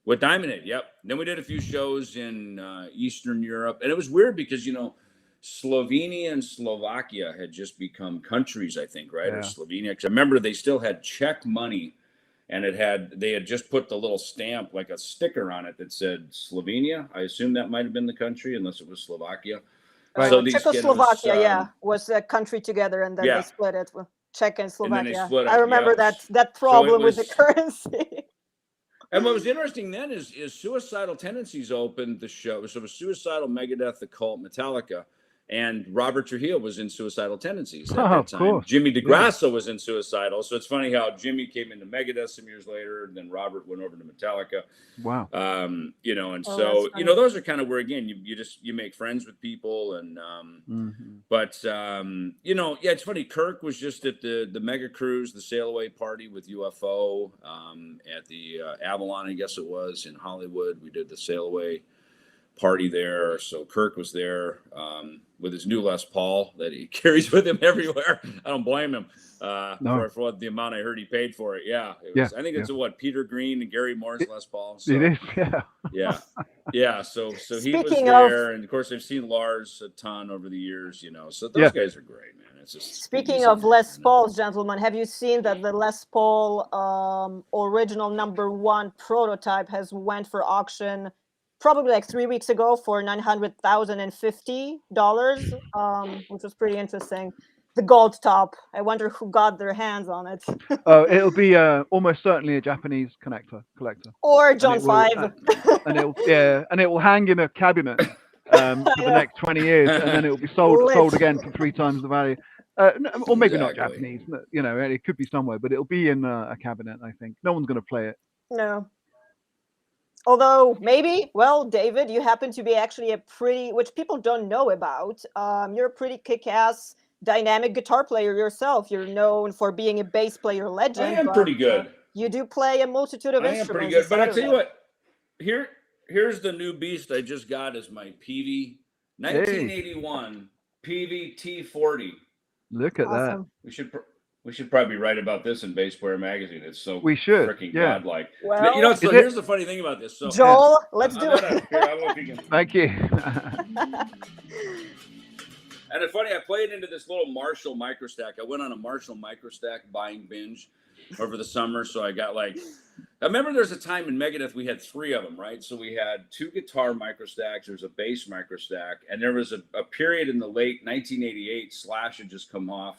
[SPEAKER 2] With Diamond Head, yep. Then we did a few shows in Eastern Europe. And it was weird because, Slovenia and Slovakia had just become countries, I think, right? Yeah. Or Slovenia. Because I remember they still had Czech money. And they had just put the little stamp, like a sticker on it that said Slovenia. I assume that might have been the country, unless it was Slovakia.
[SPEAKER 1] Right. So Czechoslovakia, was a country together, and then they split it. Czech and Slovakia. I remember that problem with the currency.
[SPEAKER 2] And what was interesting then is Suicidal Tendencies opened the show. So it was Suicidal, Megadeth, The Cult, Metallica, and Robert Trujillo was in Suicidal Tendencies at that time. Cool. Jimmy DeGrasso was in Suicidal. So it's funny how Jimmy came into Megadeth some years later, and then Robert went over to Metallica.
[SPEAKER 3] Wow.
[SPEAKER 2] Those are kind of where, again, you make friends with people, and but it's funny. Kirk was just at the Mega Cruise, the Sail Away party with UFO at the Avalon, I guess it was, in Hollywood. We did the Sail Away party there. So Kirk was there with his new Les Paul that he carries with him everywhere. I don't blame him for the amount I heard he paid for it. Yeah. I think it's Peter Green and Gary Moore's Les Paul. So,
[SPEAKER 3] it is,
[SPEAKER 2] yeah. So he was there. And of course, I've seen Lars a ton over the years, so those guys are great, man. It's just
[SPEAKER 1] speaking of Les Pauls, gentlemen, have you seen that the Les Paul original #1 prototype has went for auction probably like 3 weeks ago for $900,050, which was pretty interesting. The gold top. I wonder who got their hands on it.
[SPEAKER 3] It'll be almost certainly a Japanese collector.
[SPEAKER 1] Or John 5.
[SPEAKER 3] And it will hang in a cabinet for the next 20 years, and then it will be sold again for 3 times the value. Or maybe not Japanese. It could be somewhere, but it'll be in a cabinet. I think no one's going to play it.
[SPEAKER 1] No. Although maybe, well, David, you happen to be actually a pretty, which people don't know about. You're a pretty kick-ass, dynamic guitar player yourself. You're known for being a bass player
[SPEAKER 2] I
[SPEAKER 1] legend,
[SPEAKER 2] am
[SPEAKER 1] but
[SPEAKER 2] pretty good.
[SPEAKER 1] you do play a multitude of
[SPEAKER 2] I am pretty
[SPEAKER 1] instruments
[SPEAKER 2] good. But I
[SPEAKER 1] aside of
[SPEAKER 2] tell you
[SPEAKER 1] that.
[SPEAKER 2] what, here's the new beast I just got is my PV 1981 PV T40.
[SPEAKER 3] Look at that.
[SPEAKER 1] Awesome.
[SPEAKER 2] We should probably write about this in Bass Player Magazine. It's so
[SPEAKER 3] We should,
[SPEAKER 2] freaking
[SPEAKER 3] yeah.
[SPEAKER 2] godlike.
[SPEAKER 1] Well,
[SPEAKER 2] You know, so
[SPEAKER 3] Is
[SPEAKER 2] here's the funny thing about this. So
[SPEAKER 1] Joel, let's do
[SPEAKER 2] I'm
[SPEAKER 1] it.
[SPEAKER 2] gonna- here, I don't know if you can.
[SPEAKER 3] Thank you.
[SPEAKER 2] And it's funny, I played into this little Marshall microstack. I went on a Marshall microstack buying binge over the summer. So I got like, I remember there's a time in Megadeth we had 3 of them, right? So we had 2 guitar microstacks, there's a bass microstack, and there was a period in the late 1988, Slash had just come off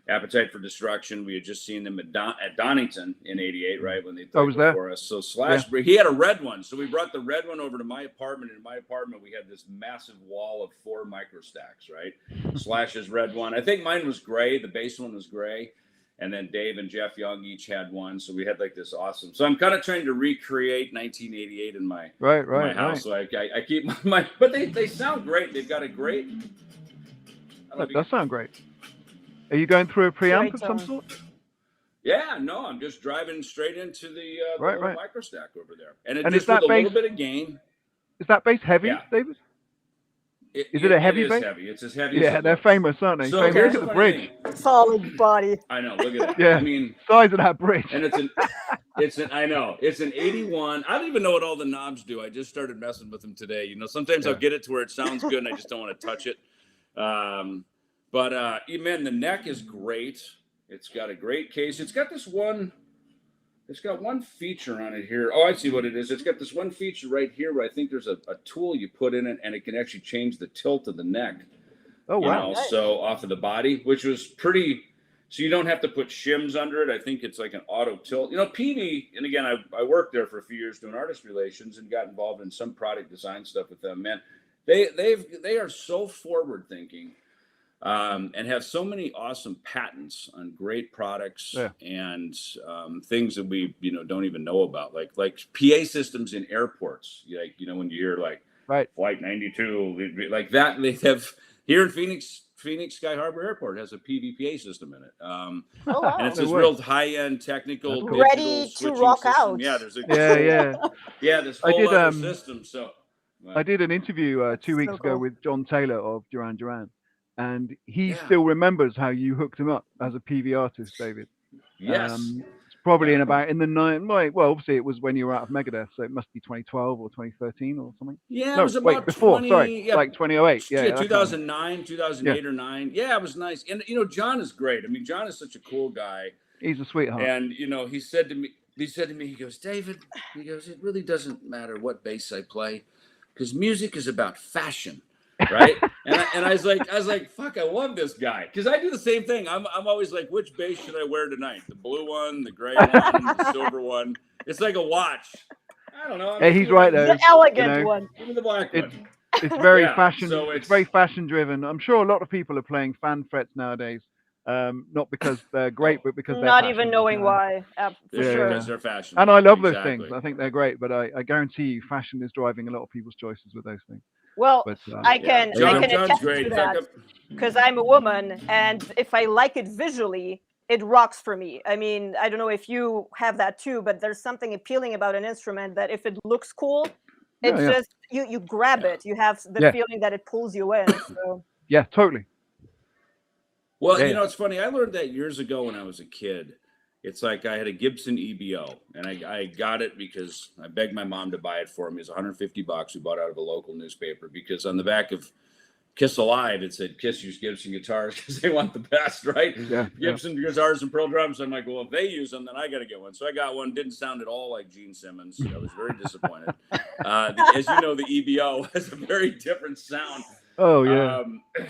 [SPEAKER 2] Appetite for Destruction. We had just seen them at Donington in '88, right, when they played before us. So Slash, he had a red one, so we brought the red one over to my apartment. In my apartment, we had this massive wall of 4 microstacks, right? Slash's red one. I think mine was gray. The bass one was gray, and then Dave and Jeff Young each had one. So we had like this awesome. So I'm kind of trying to recreate 1988 in my my house. So I keep my but they sound great. They've got a great.
[SPEAKER 3] That does sound great. Are you going through a preamp of some sort?
[SPEAKER 2] Yeah, no, I'm just driving straight into the microstack over there, and it just with a little bit of gain.
[SPEAKER 3] Is that bass heavy, David? Is it a heavy bass?
[SPEAKER 2] It is heavy. It's as heavy.
[SPEAKER 3] Yeah,
[SPEAKER 2] as
[SPEAKER 3] they're famous, aren't they?
[SPEAKER 2] So
[SPEAKER 3] Look at the bridge.
[SPEAKER 1] Solid body.
[SPEAKER 2] I know. Look at that.
[SPEAKER 3] Yeah.
[SPEAKER 2] I mean,
[SPEAKER 3] size of that bridge.
[SPEAKER 2] And I know it's an 81. I don't even know what all the knobs do. I just started messing with them today. You know, sometimes I'll get it to where it sounds good, and I just don't want to touch it. But man, the neck is great. It's got a great case. It's got one feature on it here. Oh, I see what it is. It's got this one feature right here where I think there's a tool you put in it, and it can actually change the tilt of the neck.
[SPEAKER 3] Oh, wow.
[SPEAKER 2] Nice. So off of the body, which was pretty, so you don't have to put shims under it. I think it's like an auto tilt. You know, PV, and again, I worked there for a few years doing artist relations and got involved in some product design stuff with them. Man, they are so forward thinking. And have so many awesome patents on great products and things that we don't even know about, like PA systems in airports. Like when you hear like Flight 92, like that, they have here in Phoenix Sky Harbor Airport has a PVPA system in it. And it's this real high-end technical,
[SPEAKER 1] ready to rock
[SPEAKER 2] system.
[SPEAKER 1] out.
[SPEAKER 2] Yeah, there's this whole other system. So
[SPEAKER 3] I did an interview 2 weeks ago with John Taylor of Duran Duran. And he still remembers how you hooked him up as a PV artist, David.
[SPEAKER 2] Yes.
[SPEAKER 3] It's probably in the 9. Well, obviously it was when you were out of Megadeth, so it must be 2012 or 2013 or something.
[SPEAKER 2] Yeah, it was about
[SPEAKER 3] before.
[SPEAKER 2] 20,
[SPEAKER 3] sorry, like 2008. Yeah,
[SPEAKER 2] 2009, 2008 or 9. Yeah, it was nice. And John is great. I mean, John is such a cool guy.
[SPEAKER 3] He's a sweetheart.
[SPEAKER 2] And he said to me, he goes, David, it really doesn't matter what bass I play, because music is about fashion. Right. And I was like, fuck, I love this guy. Because I do the same thing. I'm always like, which bass should I wear tonight? The blue one, the gray one, the silver one. It's like a watch. I don't know.
[SPEAKER 3] Hey, he's right though.
[SPEAKER 1] The elegant one.
[SPEAKER 2] Even the black one.
[SPEAKER 3] It's very fashion.
[SPEAKER 2] So
[SPEAKER 3] it's very fashion driven. I'm sure a lot of people are playing fan frets nowadays. Not because they're great, but because they're
[SPEAKER 1] not
[SPEAKER 3] fashion,
[SPEAKER 1] even knowing why. For sure.
[SPEAKER 2] Because they're fashion.
[SPEAKER 3] And I love those things. I think they're great. But I guarantee you, fashion is driving a lot of people's choices with those things.
[SPEAKER 1] Well, I can attest to that because I'm a woman, and if I like it visually, it rocks for me. I mean, I don't know if you have that too, but there's something appealing about an instrument that if it looks cool, it's just you grab it. You have the feeling that it pulls you in. So.
[SPEAKER 3] Yeah, totally.
[SPEAKER 2] Well, it's funny. I learned that years ago when I was a kid. It's like I had a Gibson EBO, and I got it because I begged my mom to buy it for me. It was $150. We bought it out of a local newspaper because on the back of Kiss Alive, it said, Kiss use Gibson guitars because they want the best, right?
[SPEAKER 3] Yeah,
[SPEAKER 2] Gibson guitars and Pearl drums. I'm like, well, if they use them, then I got to get one. So I got one. Didn't sound at all like Gene Simmons. I was very disappointed. As you know, the EBO has a very different sound.
[SPEAKER 3] Oh, yeah.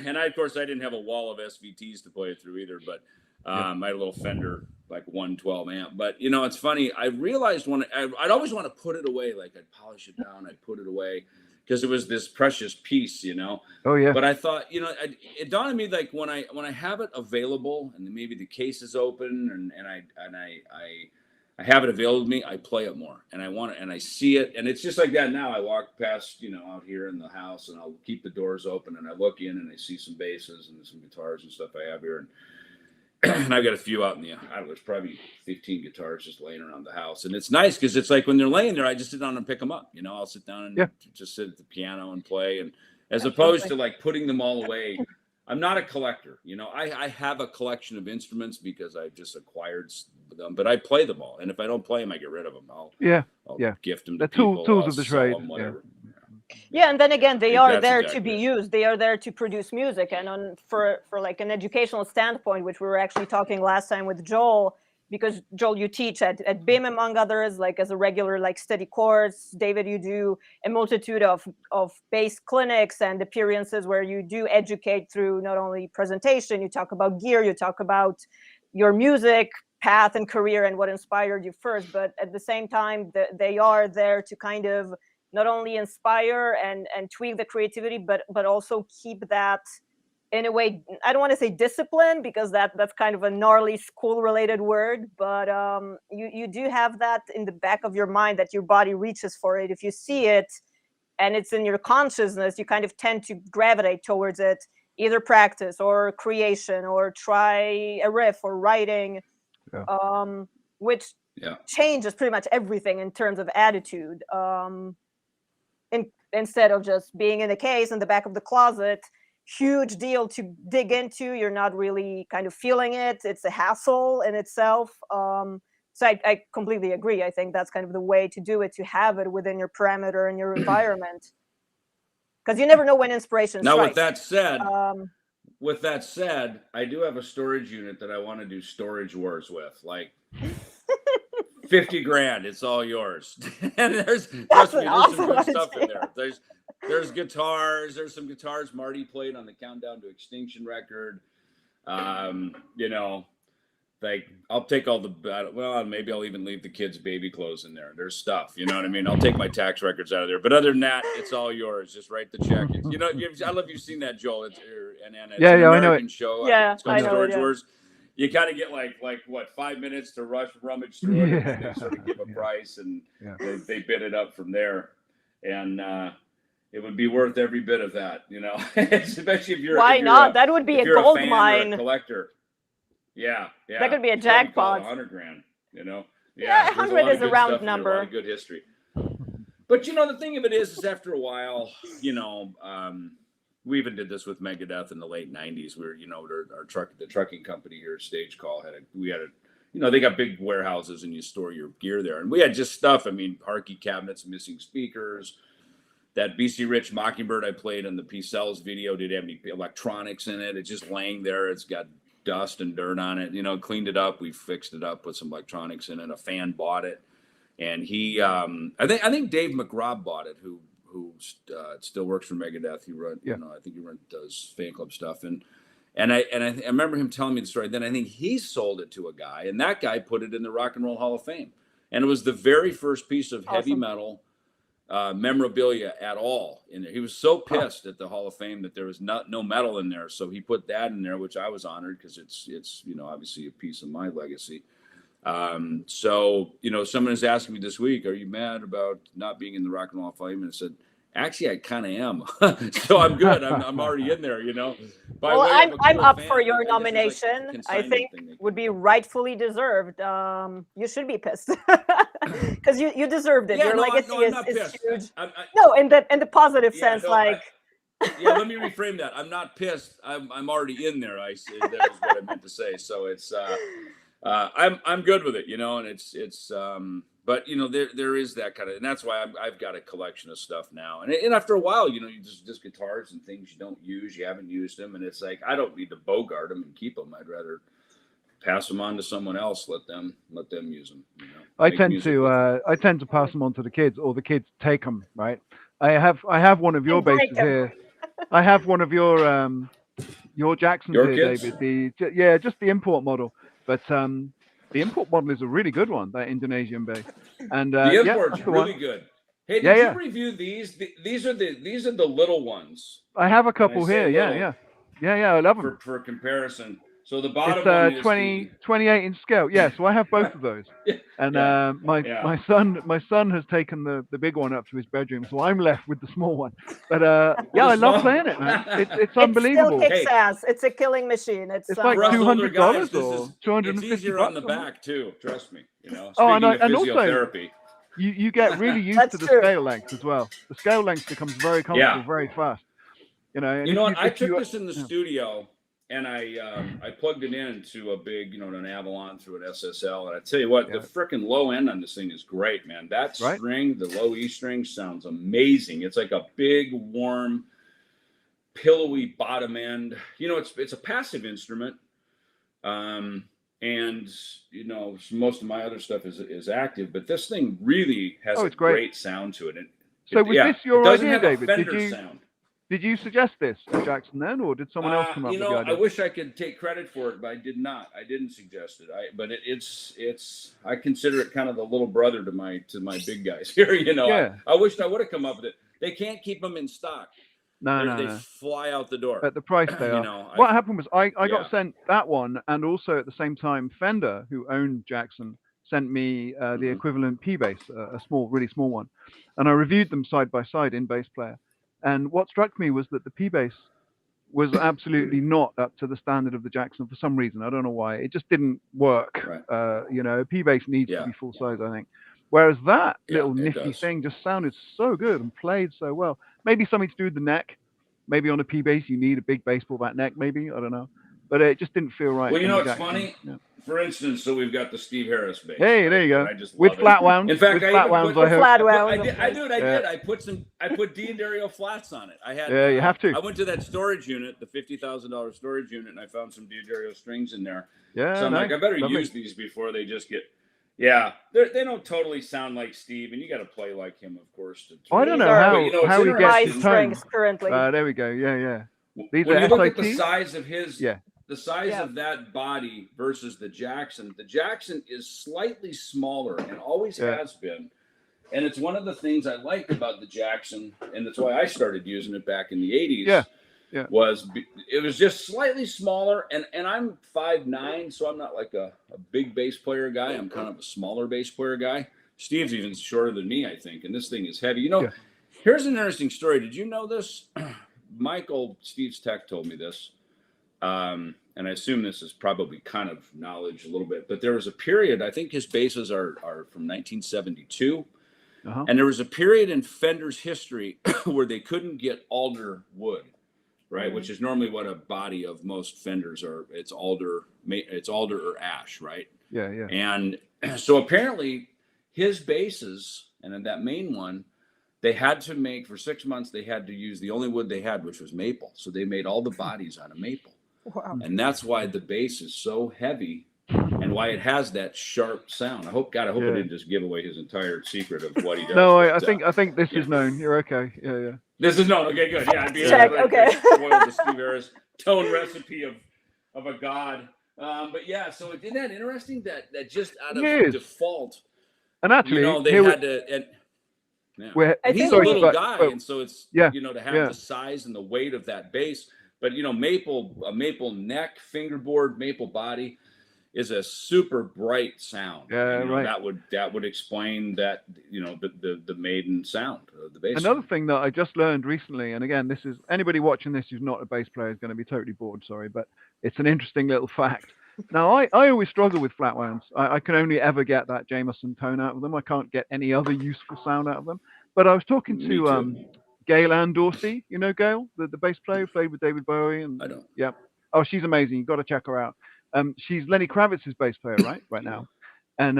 [SPEAKER 2] And of course, I didn't have a wall of SVTs to play it through either, but I had a little Fender, like 112 amp. But, it's funny. I realized I'd always want to put it away. Like I'd polish it down. I'd put it away because it was this precious piece,
[SPEAKER 3] Oh, yeah.
[SPEAKER 2] But I thought, it dawned on me like when I have it available and maybe the case is open and I have it available to me, I play it more, and I want it, and I see it, and it's just like that now. I walk past, out here in the house, and I'll keep the doors open, and I look in, and I see some basses and some guitars and stuff I have here, and I've got a few out in the, I don't know, there's probably 15 guitars just laying around the house, and it's nice because it's like when they're laying there, I just sit down and pick them up. I'll sit down and just sit at the piano and play, and as opposed to like putting them all away. I'm not a collector. I have a collection of instruments because I just acquired them, but I play them all. And if I don't play them, I get rid of them. I'll gift them to people.
[SPEAKER 3] Tools of the trade.
[SPEAKER 1] Yeah, and then again, they are there to be used. They are there to produce music. And for like an educational standpoint, which we were actually talking last time with Joel, because Joel, you teach at BIM, among others, like as a regular, like study course. David, you do a multitude of bass clinics and appearances where you do educate through not only presentation, you talk about gear, you talk about your music path and career and what inspired you first, but at the same time, they are there to kind of not only inspire and tweak the creativity, but also keep that, in a way, I don't want to say discipline, because that's kind of a gnarly school-related word, but you do have that in the back of your mind that your body reaches for it. If you see it and it's in your consciousnness, you kind of tend to gravitate towards it, either practice or creation or try a riff or writing, which changes pretty much everything in terms of attitude. Instead of just being in a case in the back of the closet, huge deal to dig into, you're not really kind of feeling it, it's a hassle in itself. So I completely agree. I think that's kind of the way to do it, to have it within your parameter and your environment, because you never know when inspiration strikes.
[SPEAKER 2] Now with that said, I do have a storage unit that I want to do storage wars with, like 50 grand, it's all yours. And there's some good stuff in there. There's guitars. There's some guitars Marty played on the Countdown to Extinction record. Like I'll take all the, well, maybe I'll even leave the kids' baby clothes in there. There's stuff, you know what I mean? I'll take my tax records out of there. But other than that, it's all yours. Just write the check. I don't know if you've seen that, Joel. It's an
[SPEAKER 3] I know it.
[SPEAKER 2] Show.
[SPEAKER 1] Yeah,
[SPEAKER 2] it's called Storage Wars. You kind of get like what, 5 minutes to rummage through it. And they sort of give a price, and they bid it up from there. And it would be worth every bit of that, especially if you're.
[SPEAKER 1] Why not? That would be a gold mine.
[SPEAKER 2] Or a collector. Yeah.
[SPEAKER 1] That could be a jackpot.
[SPEAKER 2] 100 grand,
[SPEAKER 1] Yeah, 100 is a round number.
[SPEAKER 2] A lot of good history. But the thing of it is after a while, we even did this with Megadeth in the late 90s. Where the trucking company here, Stage Call, they got big warehouses and you store your gear there, and we had just stuff. I mean, Harkey cabinets, missing speakers. That BC Rich Mockingbird I played in the P-Cells video didn't have any electronics in it. It's just laying there. It's got dust and dirt on it. Cleaned it up. We fixed it up, put some electronics in it. A fan bought it, and he, I think Dave McRobb bought it, who still works for Megadeth. He does fan club stuff, and I remember him telling me the story. Then I think he sold it to a guy, and that guy put it in the Rock and Roll Hall of Fame, and it was the very first piece of heavy metal memorabilia at all in there. He was so pissed at the Hall of Fame that there was no metal in there, so he put that in there, which I was honored because it's obviously a piece of my legacy. So someone is asking me this week, are you mad about not being in the Rock and Roll Hall of Fame? And I said, actually, I kind of am. So I'm good. I'm already in there,
[SPEAKER 1] Well, I'm up for your nomination. I think would be rightfully deserved. You should be pissed because you deserved it. Your legacy is huge. No, in the positive sense, like.
[SPEAKER 2] Let me reframe that. I'm not pissed. I'm already in there. That was what I meant to say. So it's I'm good with it, and it's but there is that kind of, and that's why I've got a collection of stuff now. And after a while, you just guitars and things you don't use, you haven't used them, and it's like I don't need to bogart them and keep them. I'd rather pass them on to someone else. Let them use them.
[SPEAKER 3] I tend to pass them on to the kids, or the kids take them. Right. I have one of your basses here. I have one of your Jacksons here, kids? David. Just the import model, but the import model is a really good one, that Indonesian bass. And
[SPEAKER 2] the import's really good. Hey, did you review these? These are the little ones.
[SPEAKER 3] I have a couple here. Yeah, I love them
[SPEAKER 2] for comparison. So the bottom
[SPEAKER 3] It's
[SPEAKER 2] one is
[SPEAKER 3] 28 inch scale. Yeah, so I have both of those. And my son has taken the big one up to his bedroom, so I'm left with the small one. But yeah, I love playing it, man. It's unbelievable.
[SPEAKER 1] It still kicks ass. It's a killing machine. It's
[SPEAKER 3] like $200 or $250.
[SPEAKER 2] It's easier on the back too. Trust me. You know.
[SPEAKER 3] Oh,
[SPEAKER 2] Speaking of
[SPEAKER 3] and
[SPEAKER 2] physiotherapy.
[SPEAKER 3] also you get really used to the scale length as well. The scale length becomes very comfortable very fast. You know.
[SPEAKER 2] You know what? I took this in the studio. And I plugged it into a big, an Avalon through an SSL. And I tell you what, the freaking low end on this thing is great, man. That string, the low E string, sounds amazing. It's like a big, warm, pillowy bottom end. It's a passive instrument. And, most of my other stuff is active. But this thing really has a great sound to it.
[SPEAKER 3] So was this your idea, David?
[SPEAKER 2] Sound.
[SPEAKER 3] Did you suggest this, Jackson, then, or did someone else come up with the idea?
[SPEAKER 2] I wish I could take credit for it, but I did not. I didn't suggest it. But it's. I consider it kind of the little brother to my big guys here. I wished I would have come up with it. They can't keep them in stock.
[SPEAKER 3] No.
[SPEAKER 2] They fly out the door
[SPEAKER 3] at the price they are. What happened was I got sent that one, and also at the same time, Fender, who owned Jackson, sent me the equivalent P bass, a really small one, and I reviewed them side by side in Bass Player. And what struck me was that the P bass was absolutely not up to the standard of the Jackson for some reason. I don't know why. It just didn't work. Right. P bass needs to be full size, I think. Whereas that little nifty thing just sounded so good and played so well. Maybe something to do with the neck. Maybe on a P bass you need a big baseball bat neck. Maybe, I don't know. But it just didn't feel right.
[SPEAKER 2] Well, it's funny. Yeah. For instance, so we've got the Steve Harris bass.
[SPEAKER 3] Hey, there you go. With flat wounds.
[SPEAKER 2] In fact,
[SPEAKER 1] I
[SPEAKER 2] did. I put D and Dario flats on it. I had.
[SPEAKER 3] Yeah, you have to.
[SPEAKER 2] I went to that storage unit, the $50,000 storage unit, and I found some D and Dario strings in there.
[SPEAKER 3] Yeah.
[SPEAKER 2] So I'm like, I better use these before they just get. Yeah, they don't totally sound like Steve, and you got to play like him, of course.
[SPEAKER 3] I don't know how he gets his tone.
[SPEAKER 1] Currently.
[SPEAKER 3] There we go. Yeah.
[SPEAKER 2] These when you look at the size of his. Yeah. The size of that body versus the Jackson is slightly smaller and always has been. And it's one of the things I liked about the Jackson, and that's why I started using it back in the 80s. Yeah. Was it was just slightly smaller, and I'm 5'9", so I'm not like a big bass player guy. I'm kind of a smaller bass player guy. Steve's even shorter than me, I think, and this thing is heavy. Here's an interesting story. Did you know this? Michael, Steve's tech, told me this. And I assume this is probably kind of knowledge a little bit, but there was a period, I think his basses are from 1972. And there was a period in Fender's history where they couldn't get alder wood, right? Which is normally what a body of most Fenders are. It's alder or ash, right?
[SPEAKER 3] Yeah.
[SPEAKER 2] And so apparently his basses, and in that main one, they had to make, for 6 months, they had to use the only wood they had, which was maple. So they made all the bodies out of maple.
[SPEAKER 1] Wow.
[SPEAKER 2] And that's why the bass is so heavy and why it has that sharp sound. I hope I didn't just give away his entire secret of what he does.
[SPEAKER 3] No, I think this is known. You're okay. Yeah.
[SPEAKER 2] This is known. Okay, good. Yeah, I'd be
[SPEAKER 1] okay.
[SPEAKER 2] Spoiled the Steve Harris tone recipe of a god. But yeah, so isn't that interesting that just out of default,
[SPEAKER 3] and actually,
[SPEAKER 2] they had to. And he's a little guy, and so it's to have the size and the weight of that bass. But a maple neck, fingerboard, maple body is a super bright sound.
[SPEAKER 3] Yeah, right.
[SPEAKER 2] That would explain that the maiden sound of the bass.
[SPEAKER 3] Another thing that I just learned recently, and again, this is anybody watching this who's not a bass player is going to be totally bored. Sorry, but it's an interesting little fact. Now, I always struggle with flat wounds. I can only ever get that Jameson tone out of them. I can't get any other useful sound out of them. But I was talking to Gail Ann Dorsey, Gail, the bass player who played with David Bowie. And
[SPEAKER 2] I don't.
[SPEAKER 3] Yeah. Oh, she's amazing. You've got to check her out. She's Lenny Kravitz's bass player, right now. And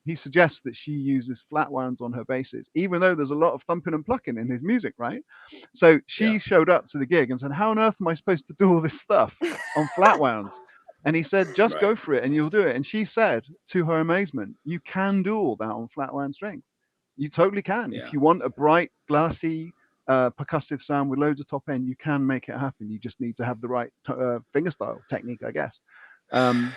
[SPEAKER 3] he suggests that she uses flat wounds on her basses, even though there's a lot of thumping and plucking in his music, right? So she showed up to the gig and said, how on earth am I supposed to do all this stuff on flat wounds? And he said, just go for it and you'll do it. And she said, to her amazement, you can do all that on flat wound strings. You totally can. Yeah. If you want a bright, glassy, percussive sound with loads of top end, you can make it happen. You just need to have the right fingerstyle technique, I guess. But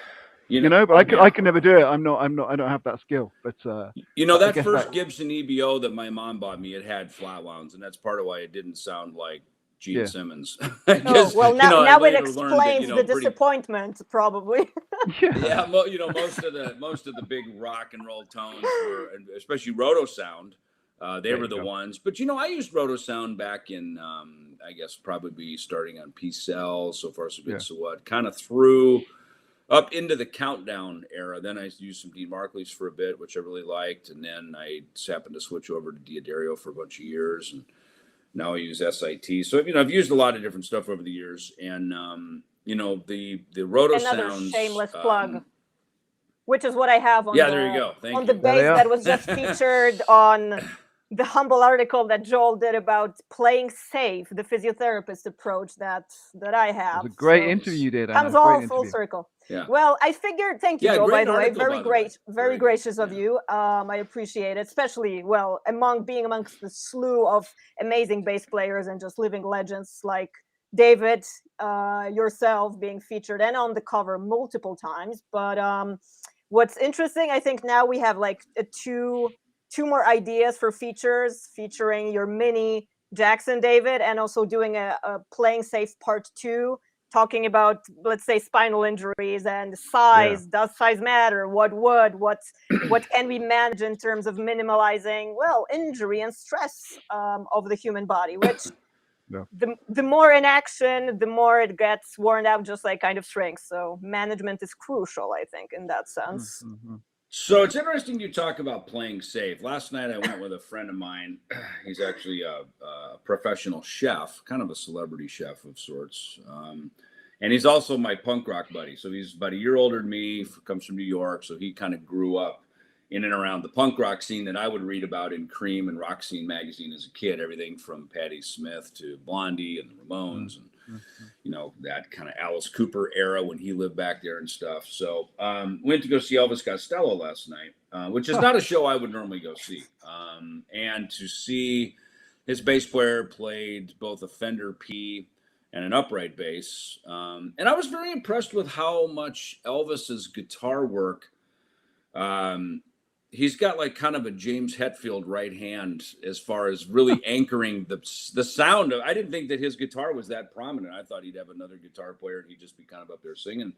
[SPEAKER 3] I can never do it. I don't have that skill. But
[SPEAKER 2] that first Gibson EBO that my mom bought me, it had flat wounds, and that's part of why it didn't sound like Gene Simmons.
[SPEAKER 1] Oh, well, now it explains
[SPEAKER 2] that,
[SPEAKER 1] the disappointment, probably.
[SPEAKER 2] Yeah, most of the big rock and roll tones were, especially Roto Sound. They were the ones. But I used Roto Sound back in, I guess probably starting on P-Cell, So Far So Good So What, kind of through up into the Countdown era. Then I used some Dean Markley's for a bit, which I really liked, and then I happened to switch over to Diodario for a bunch of years, and now I use SIT. So I've used a lot of different stuff over the years, and the Roto
[SPEAKER 1] Another
[SPEAKER 2] Sounds.
[SPEAKER 1] Shameless plug, which is what I have on.
[SPEAKER 2] Yeah, there you go. Thank you.
[SPEAKER 1] The bass that was just featured on the Humble article that Joel did about playing safe, the physiotherapist approach that I have.
[SPEAKER 3] It was a great interview you did.
[SPEAKER 1] Comes all full circle.
[SPEAKER 2] Yeah.
[SPEAKER 1] Well, I figured. Thank you, Joel. By the way, very gracious of you. I appreciate it, especially being amongst the slew of amazing bass players and just living legends like David, yourself being featured and on the cover multiple times. But what's interesting, I think now we have like two more ideas for features featuring your mini Jackson, David, and also doing a playing safe part 2, talking about, let's say, spinal injuries and size. Yeah. Does size matter? What can we manage in terms of minimalizing, injury and stress of the human body, which the more in action, the more it gets worn out, just like kind of shrinks. So management is crucial, I think, in that sense.
[SPEAKER 2] Mm-hmm. So it's interesting you talk about playing safe. Last night I went with a friend of mine. He's actually a professional chef, kind of a celebrity chef of sorts. And he's also my punk rock buddy. So he's about a year older than me, comes from New York. So he kind of grew up in and around the punk rock scene that I would read about in Cream and Rock Scene magazine as a kid. Everything from Patti Smith to Blondie and the Ramones and that kind of Alice Cooper era when he lived back there and stuff. So went to go see Elvis Costello last night, which is not a show I would normally go see. And to see his bass player played both a Fender P and an upright bass. And I was very impressed with how much Elvis's guitar work, he's got like kind of a James Hetfield right hand as far as really anchoring the sound of. I didn't think that his guitar was that prominent. I thought he'd have another guitar player and he'd just be kind of up there singing.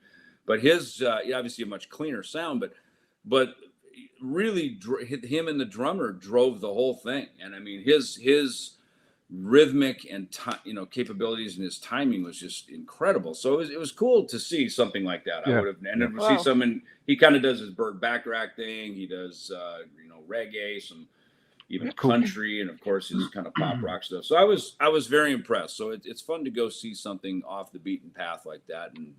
[SPEAKER 2] But his obviously a much cleaner sound, but really him and the drummer drove the whole thing. And I mean his rhythmic and capabilities and his timing was just incredible. So it was cool to see something like that. I would have, and then see someone. He kind of does his Burt Bacharach thing. He does reggae, some even country, and of course his kind of pop rock stuff. So I was very impressed. So it's fun to go see something off the beaten path like that, and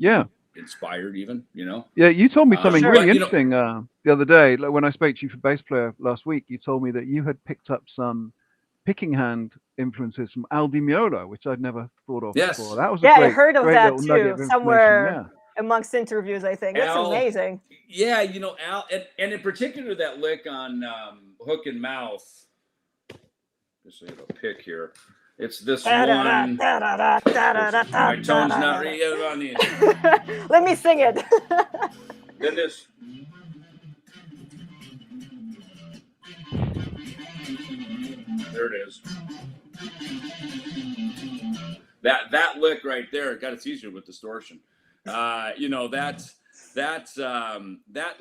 [SPEAKER 2] inspired even.
[SPEAKER 3] Yeah, you told me something really interesting the other day. Like when I spoke to you for bass player last week, you told me that you had picked up some picking hand influences from Al Di Meola, which I'd never thought of before. That was
[SPEAKER 1] I heard of that too somewhere amongst interviews. I think it's amazing.
[SPEAKER 2] Yeah, Al, and in particular that lick on Hook and Mouth. Just I have a pick here. It's this one. My tone's not really on the.
[SPEAKER 1] Let me sing it.
[SPEAKER 2] Then this. There it is. That lick right there. God, it's easier with distortion. That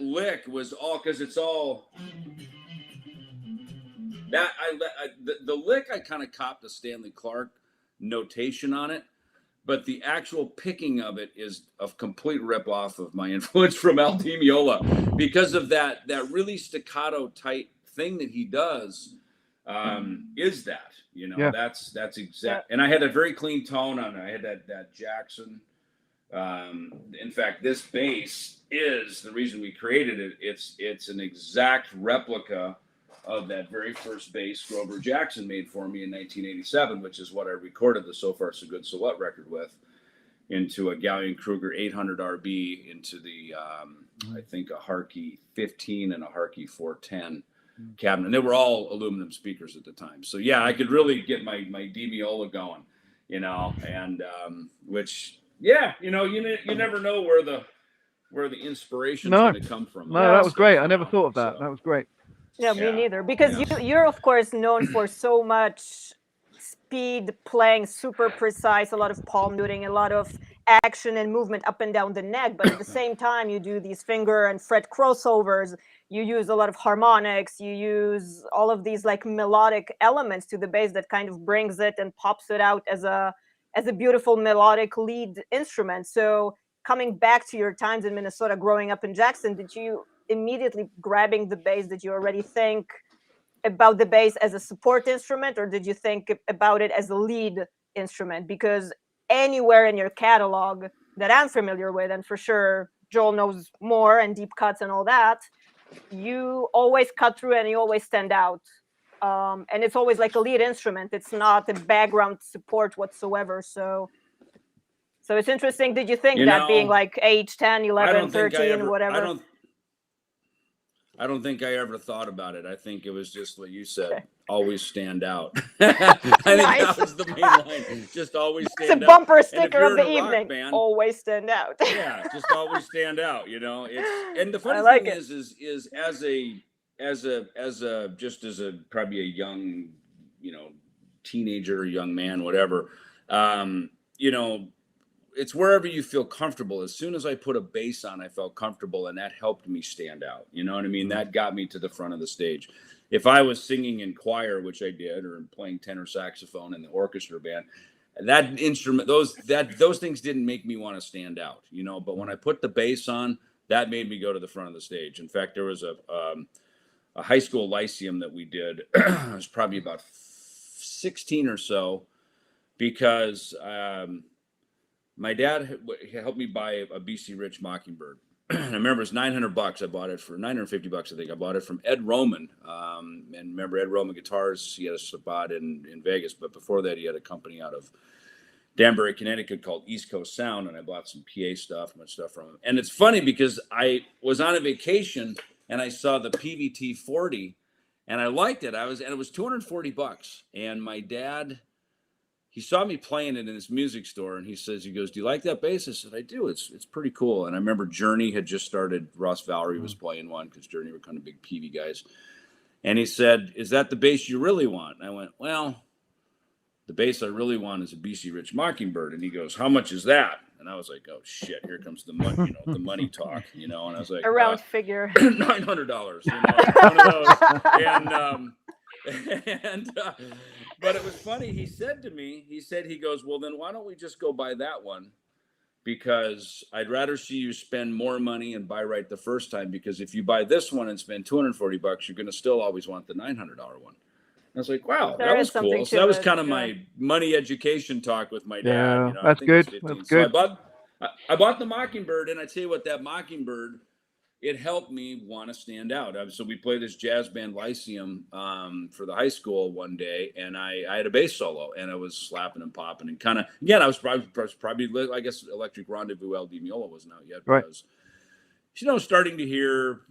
[SPEAKER 2] lick was all because it's all that the lick I kind of copped a Stanley Clarke notation on it, but the actual picking of it is a complete rip off of my influence from Al Di Meola because of that really staccato tight thing that he does. Is that that's exact. And I had a very clean tone on it. I had that Jackson. In fact, this bass is the reason we created it. It's an exact replica of that very first bass Grover Jackson made for me in 1987, which is what I recorded the So Far So Good So What record with, into a Gallion Kruger 800 RB, into the I think a Harkey 15 and a Harkey 410 cabinet. And they were all aluminum speakers at the time. So yeah, I could really get my Di Meola going, and which you never know where the inspiration's going to come from.
[SPEAKER 3] No, that was great. I never thought of that. That was great.
[SPEAKER 1] Yeah, me neither. Because you're of course known for so much speed playing, super precise, a lot of palm muting, a lot of action and movement up and down the neck. But at the same time, you do these finger and fret crossovers. You use a lot of harmonics. You use all of these like melodic elements to the bass that kind of brings it and pops it out as a beautiful melodic lead instrument. So coming back to your times in Minnesota, growing up in Jackson, did you immediately grabbing the bass, did you already think about the bass as a support instrument, or did you think about it as a lead instrument? Because anywhere in your catalog that I'm familiar with, and for sure Joel knows more and deep cuts and all that, you always cut through and you always stand out. And it's always like a lead instrument. It's not a background support whatsoever. So it's interesting. Did you think that being like age 10, 11, 13, whatever?
[SPEAKER 2] I don't think I ever thought about it. I think it was just what you said. Okay. Always stand out. I think that was the main line. Just always stand out.
[SPEAKER 1] It's a bumper sticker of the evening. Band, always stand out.
[SPEAKER 2] Yeah, just always stand out. You know, and the funny thing is as a probably a young, teenager, young man, whatever. It's wherever you feel comfortable. As soon as I put a bass on, I felt comfortable, and that helped me stand out. You know what I mean? That got me to the front of the stage. If I was singing in choir, which I did, or playing tenor saxophone in the orchestra band, that instrument, those things didn't make me want to stand out, But when I put the bass on, that made me go to the front of the stage. In fact, there was a high school lyceum that we did. I was probably about 16 or so, because my dad helped me buy a BC Rich Mockingbird. I remember it was $900. I bought it for $950. I think I bought it from Ed Roman. And remember Ed Roman Guitars? He had a spot in Vegas, but before that, he had a company out of Danbury, Connecticut called East Coast Sound, and I bought some PA stuff, much stuff from him. And it's funny because I was on a vacation and I saw the PVT 40, and I liked it. And it was $240. And my dad, he saw me playing it in his music store, and he goes, "Do you like that bass?" I said, "I do. It's pretty cool." And I remember Journey had just started. Ross Valerie was playing one, because Journey were kind of big PV guys. And he said, "Is that the bass you really want?" And I went, "Well, the bass I really want is a BC Rich Mockingbird." And he goes, "How much is that?" And I was like, "Oh shit, here comes the money, the money talk, And I was like,
[SPEAKER 1] a round figure,
[SPEAKER 2] $900, one of those. But it was funny. He said to me, he goes, "Well, then why don't we just go buy that one? Because I'd rather see you spend more money and buy right the first time. Because if you buy this one and spend $240, you're going to still always want the $900 one." I was like, "Wow, that was cool." So that was kind of my money education talk with my dad.
[SPEAKER 3] Yeah, that's good. That's good.
[SPEAKER 2] So I bought the Mockingbird, and I tell you what, that Mockingbird, it helped me want to stand out. So we played this jazz band lyceum for the high school one day, and I had a bass solo, and I was slapping and popping, and kind of, again, I was probably, I guess, Electric Rendezvous El Di Meola wasn't out yet, because, starting to hear,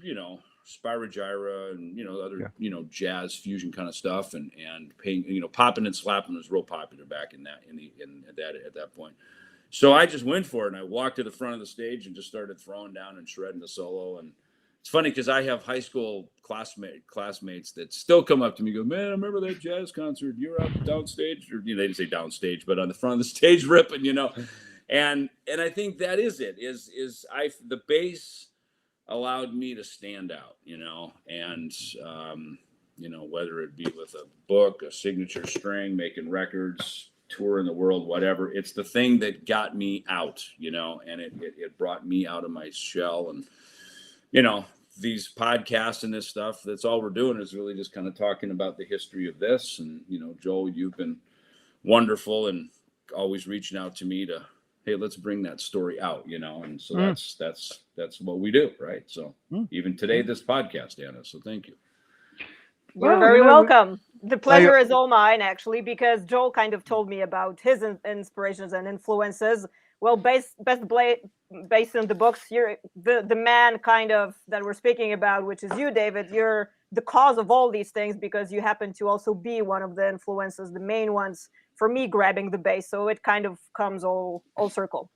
[SPEAKER 2] Spyro Gyra and, other, jazz fusion kind of stuff, and paying, popping and slapping was real popular back at that point. So I just went for it, and I walked to the front of the stage and just started throwing down and shredding the solo. And it's funny because I have high school classmates that still come up to me and go, "Man, I remember that jazz concert. You were out downstage," or they didn't say downstage, but on the front of the stage ripping, And I think that is it. The bass allowed me to stand out, and whether it be with a book, a signature string, making records, tour in the world, whatever, it's the thing that got me out, and it brought me out of my shell. And these podcasts and this stuff, that's all we're doing, is really just kind of talking about the history of this. And Joel, you've been wonderful and always reaching out to me to, hey, let's bring that story out, and so that's what we do, right? So even today, this podcast, Anna, so thank you.
[SPEAKER 1] You're very welcome. The pleasure is all mine, actually, because Joel kind of told me about his inspirations and influences. Well, based on the books, you're the man kind of that we're speaking about, which is you, David. You're the cause of all these things, because you happen to also be one of the influences, the main ones for me grabbing the bass. So it kind of comes all circle.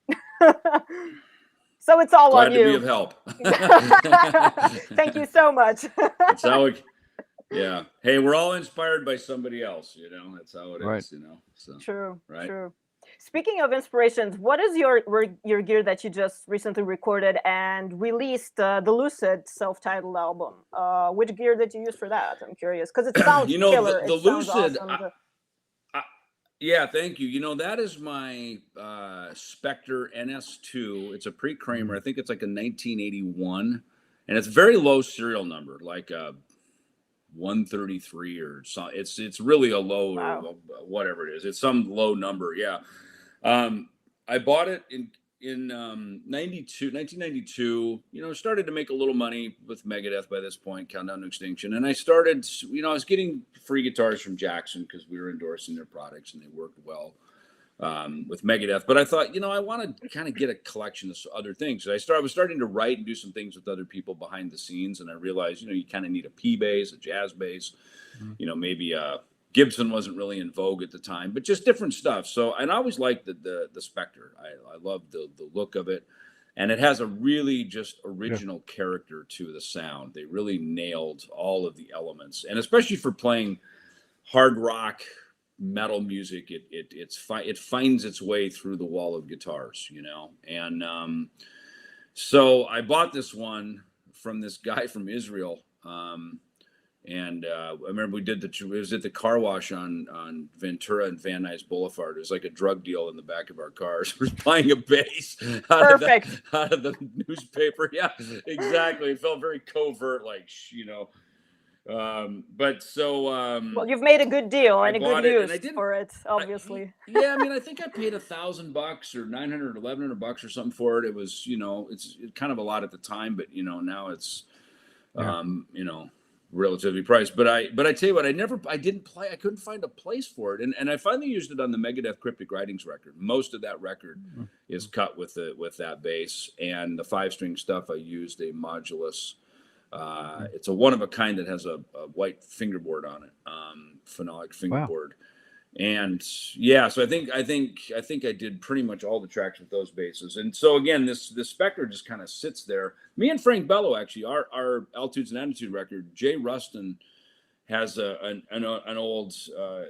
[SPEAKER 1] So it's all
[SPEAKER 2] Glad
[SPEAKER 1] on
[SPEAKER 2] to
[SPEAKER 1] you.
[SPEAKER 2] Be of help.
[SPEAKER 1] Thank you so much.
[SPEAKER 2] Yeah. Hey, we're all inspired by somebody else, you know. That's how it is, you know. So
[SPEAKER 1] True.
[SPEAKER 2] right.
[SPEAKER 1] True. Speaking of inspirations, what is your gear that you just recently recorded and released the Lucid self-titled album? Which gear did you use for that? I'm curious because it sounds
[SPEAKER 2] You know,
[SPEAKER 1] killer.
[SPEAKER 2] the
[SPEAKER 1] It sounds
[SPEAKER 2] Lucid.
[SPEAKER 1] awesome.
[SPEAKER 2] Yeah, thank you. You know, that is my Spectre NS2. It's a pre-Kramer. I think it's like a 1981, and it's very low serial number, like a 133 or something. It's really a low
[SPEAKER 1] Wow.
[SPEAKER 2] or whatever it is. It's some low number. Yeah. I bought it in 1992. You know, started to make a little money with Megadeth by this point, Countdown to Extinction, and I started. You know, I was getting free guitars from Jackson because we were endorsing their products and they worked well with Megadeth. But I thought, you know, I want to kind of get a collection of other things. I was starting to write and do some things with other people behind the scenes, and I realized, you know, you kind of need a P bass, a jazz bass, you know, maybe Gibson wasn't really in vogue at the time, but just different stuff. So, and I always liked the Spectre. I love the look of it, and it has a really just original character to the sound. They really nailed all of the elements, and especially for playing hard rock metal music, it finds its way through the wall of guitars, you know. And so I bought this one from this guy from Israel. And I remember it was at the car wash on Ventura and Van Nuys Boulevard. It was like a drug deal in the back of our cars. We're buying a bass out of the newspaper. Yeah, exactly. It felt very covert, like, you know. But so
[SPEAKER 1] well, you've made a good deal and a good use for it, obviously.
[SPEAKER 2] Yeah, I mean, I think I paid $1,000 or $900, $1,100 or something for it. It was, you know, it's kind of a lot at the time, but you know, now it's you know, relatively priced. But I tell you what, I couldn't find a place for it, and I finally used it on the Megadeth Cryptic Writings record. Most of that record is cut with that bass, and the 5-string stuff I used a modulus. It's a one of a kind that has a white fingerboard on it, phenolic fingerboard. Wow. And yeah, so I think I did pretty much all the tracks with those basses. And so again, this Spectre just kind of sits there. Me and Frank Bello, actually, our Altitudes and Attitude record, Jay Rustin has an old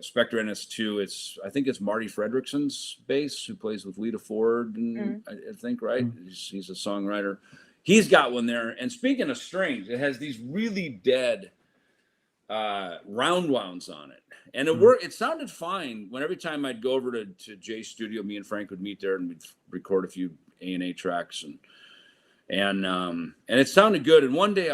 [SPEAKER 2] Spectre NS2. I think it's Marty Fredrickson's bass, who plays with Lita Ford, and I think, right? He's a songwriter. He's got one there. And speaking of strings, it has these really dead round wounds on it. And it sounded fine when every time I'd go over to Jay's studio, me and Frank would meet there and we'd record a few A&A tracks and it sounded good. And one day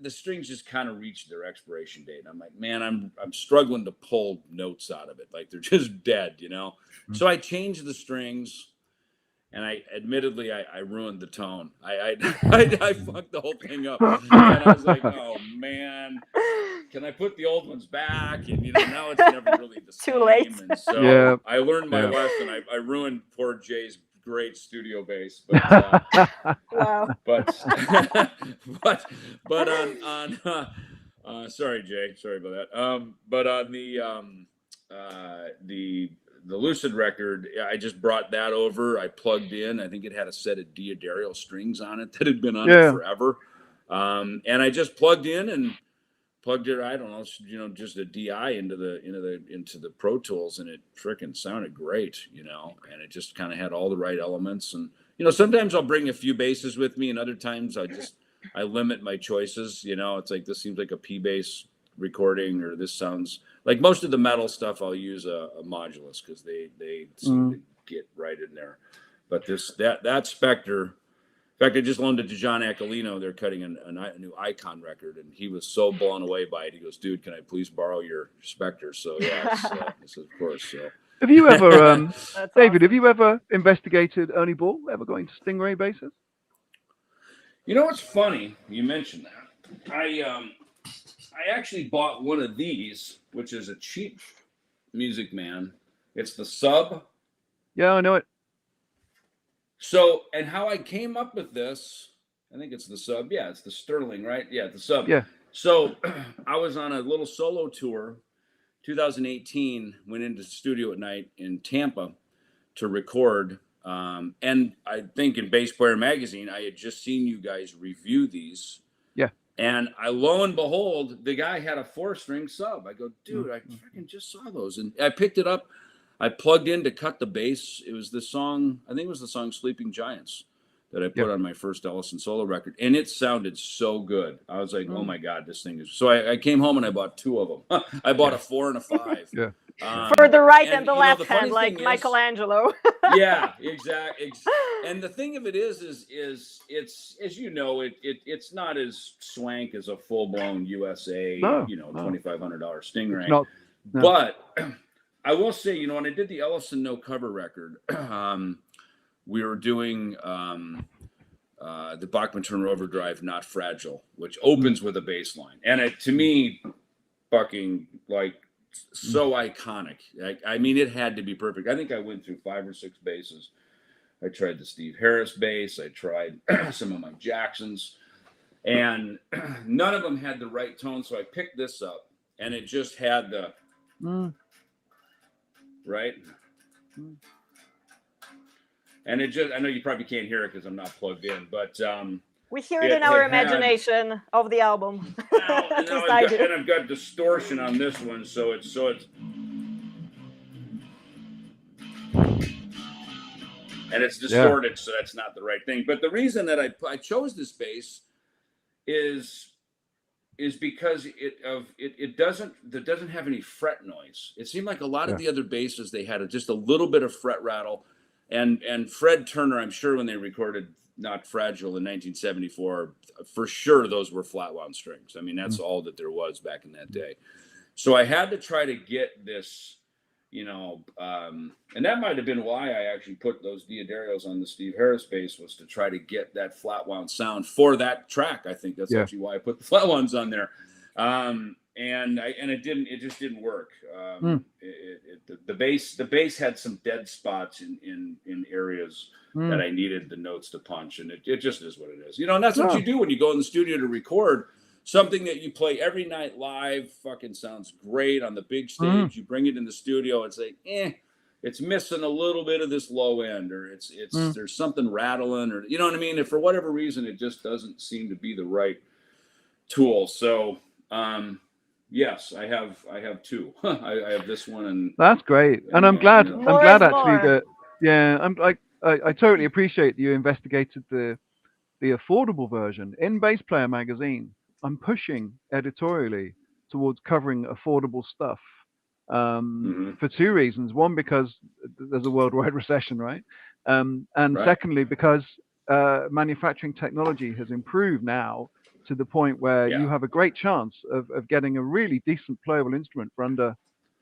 [SPEAKER 2] the strings just kind of reached their expiration date. And I'm like, man, I'm struggling to pull notes out of it. Like they're just dead, you know? So I changed the strings. And I ruined the tone. I fucked the whole thing up. And I was like, oh man, can I put the old ones back? And you know, now it's never really the same.
[SPEAKER 1] Too late.
[SPEAKER 2] And so I learned my lesson. I ruined poor Jay's great studio bass. But
[SPEAKER 1] wow.
[SPEAKER 2] But on sorry, Jay, sorry about that. But on the Lucid record, I just brought that over. I plugged in. I think it had a set of D'Addario strings on it that had been on it forever. And I just plugged in and plugged it. I don't know, you know, just a DI into the Pro Tools, and it freaking sounded great, you know. And it just kind of had all the right elements. And you know, sometimes I'll bring a few basses with me, and other times I limit my choices. You know, it's like this seems like a P bass recording, or this sounds like most of the metal stuff. I'll use a modulus because they seem to get right in there. But that Spectre, in fact, I just loaned it to John Aquilino. They're cutting a new Icon record, and he was so blown away by it. He goes, "Dude, can I please borrow your Spectre?" So yeah, this of course. So.
[SPEAKER 3] Have you ever, David? Have you ever investigated Ernie Ball? Ever going to Stingray basses?
[SPEAKER 2] You know what's funny? You mentioned that. I actually bought one of these, which is a cheap Music Man. It's the Sub.
[SPEAKER 3] Yeah, I know it.
[SPEAKER 2] So, and how I came up with this, I think it's the Sub. Yeah, it's the Sterling, right? Yeah, the Sub.
[SPEAKER 3] Yeah.
[SPEAKER 2] So I was on a little solo tour, 2018, went into the studio at night in Tampa to record. And I think in Bass Player Magazine, I had just seen you guys review these.
[SPEAKER 3] Yeah.
[SPEAKER 2] And lo and behold, the guy had a 4-string sub. I go, dude, I freaking just saw those. And I picked it up. I plugged in to cut the bass. It was the song, I think it was the song Sleeping Giants that I put on my first Ellefson solo record. And it sounded so good. I was like, oh my God, this thing is. So I came home and I bought 2 of them. I bought a 4 and a 5.
[SPEAKER 1] For the right and the left hand, like Michelangelo.
[SPEAKER 2] Yeah, exactly. And the thing of it is it's, as you know, it's not as swank as a full-blown USA, $2,500 Stingray. No. But I will say, when I did the Ellefson No Cover record, we were doing the Bachman-Turner Overdrive Not Fragile, which opens with a bass line. And it, to me, fucking like so iconic. I mean, it had to be perfect. I think I went through 5 or 6 basses. I tried the Steve Harris bass. I tried some of my Jacksons, and none of them had the right tone. So I picked this up, and it just had the right. And it just, I know you probably can't hear it because I'm not plugged in, but
[SPEAKER 1] we hear it in our imagination of the album.
[SPEAKER 2] And I've got distortion on this one, so it's and it's distorted, so that's not the right thing. But the reason that I chose this bass is because it doesn't have any fret noise. It seemed like a lot of the other basses, they had just a little bit of fret rattle. And Fred Turner, I'm sure when they recorded Not Fragile in 1974, for sure those were flat wound strings. I mean, that's all that there was back in that day. So I had to try to get this, and that might have been why I actually put those Diodarios on the Steve Harris bass, was to try to get that flat wound sound for that track. I think that's actually why I put the flat wounds on there. And it just didn't work. The bass had some dead spots in areas that I needed the notes to punch, and it just is what it is. And that's what you do when you go in the studio to record something that you play every night live. Fucking sounds great on the big stage. You bring it in the studio, it's like, it's missing a little bit of this low end, or it's there's something rattling, or you know what I mean. If for whatever reason it just doesn't seem to be the right tool, so. Yes, I have 2. I have this one, and
[SPEAKER 3] that's great. And I'm glad actually that I totally appreciate that you investigated the affordable version. In Bass Player magazine, I'm pushing editorially towards covering affordable stuff for 2 reasons. One, because there's a worldwide recession, right? And secondly, because manufacturing technology has improved now to the point where you have a great chance of getting a really decent playable instrument for under,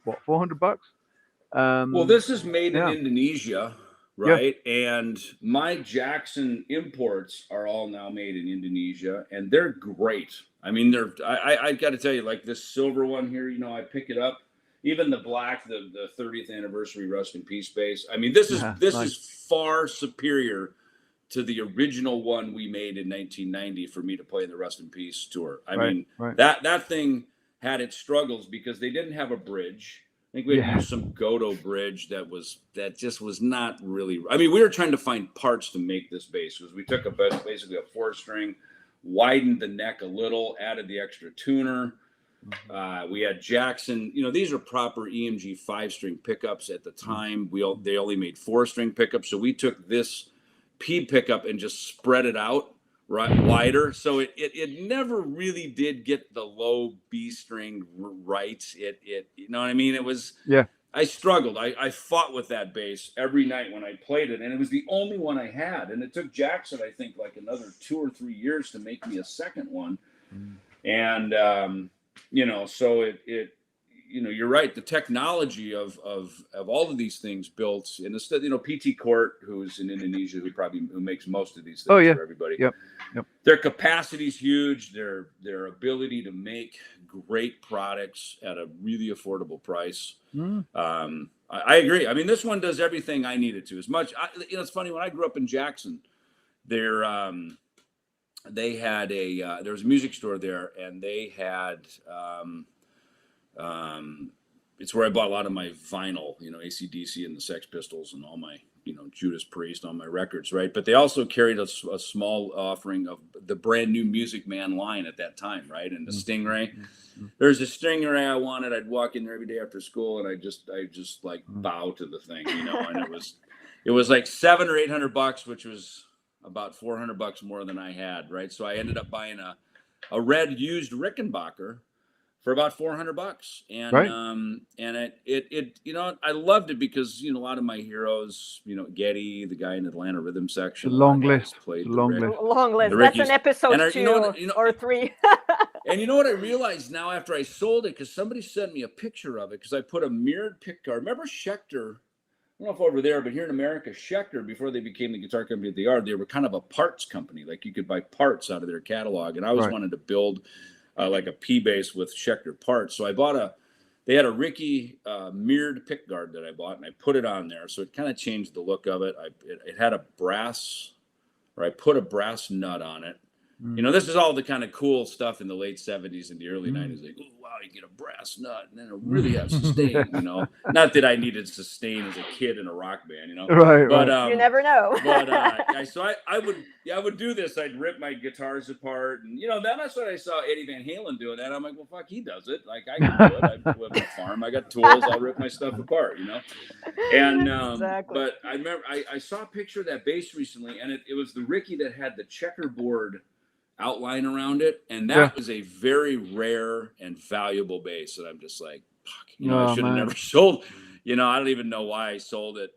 [SPEAKER 3] what, $400?
[SPEAKER 2] Well, this is made in Indonesia, right? And my Jackson imports are all now made in Indonesia, and they're great. I mean, I got to tell you, like this silver one here, I pick it up. Even the black, the 30th anniversary Rust in Peace bass. I mean, this is far superior to the original one we made in 1990 for me to play the Rust in Peace tour. I mean, that thing had its struggles because they didn't have a bridge. I think we had to use some Goto bridge that just was not really. I mean, we were trying to find parts to make this bass, because we took basically a 4-string, widened the neck a little, added the extra tuner. We had Jackson. These are proper EMG 5-string pickups at the time. They only made 4-string pickups, so we took this P pickup and just spread it out wider, so it never really did get the low B string right. It you know what I mean? It was I struggled. I fought with that bass every night when I played it, and it was the only one I had. And it took Jackson, I think, like another 2 or 3 years to make me a second one. And so it you're right. The technology of all of these things built, and instead, PT Court, who's in Indonesia, who makes most of these things for everybody. Yep. Their capacity is huge. Their ability to make great products at a really affordable price. I agree. I mean, this one does everything I need it to. As much, it's funny, when I grew up in Jackson, they had there was a music store there, and they had. It's where I bought a lot of my vinyl, AC/DC and the Sex Pistols and all my Judas Priest on my records, right? But they also carried a small offering of the brand new Music Man line at that time, right? And the Stingray. There's a Stingray I wanted. I'd walk in there every day after school, and I just like bow to the thing, and it was like $700 or $800, which was about $400 more than I had, right? So I ended up buying a red used Rickenbacker for about $400, and
[SPEAKER 3] right.
[SPEAKER 2] And it I loved it because a lot of my heroes, Geddy, the guy in Atlanta Rhythm Section,
[SPEAKER 3] long list.
[SPEAKER 1] Long list. That's an episode 2 or 3.
[SPEAKER 2] And you know what I realized now after I sold it, because somebody sent me a picture of it, because I put a mirrored pick guard. Remember Schecter? I don't know if over there, but here in America, Schecter, before they became the guitar company that they are, they were kind of a parts company. Like you could buy parts out of their catalog, and I always wanted to build like a P bass with Schecter parts. So I bought they had a Ricky mirrored pick guard that I bought, and I put it on there. So it kind of changed the look of it. It had I put a brass nut on it. This is all the kind of cool stuff in the late 70s and the early 90s. Like, oh, wow, you get a brass nut and then it'll really have sustain, Not that I needed sustain as a kid in a rock band,
[SPEAKER 3] Right,
[SPEAKER 2] but
[SPEAKER 1] you never know.
[SPEAKER 2] But I would do this. I'd rip my guitars apart, and that's what I saw Eddie Van Halen doing. And I'm like, well, fuck, he does it. Like I can do it. I live on a farm. I got tools. I'll rip my stuff apart, And
[SPEAKER 1] exactly.
[SPEAKER 2] But I remember I saw a picture of that bass recently, and it was the Ricky that had the checkerboard outline around it, and that was a very rare and valuable bass. And I'm just like, fuck, I should have never sold. I don't even know why I sold it.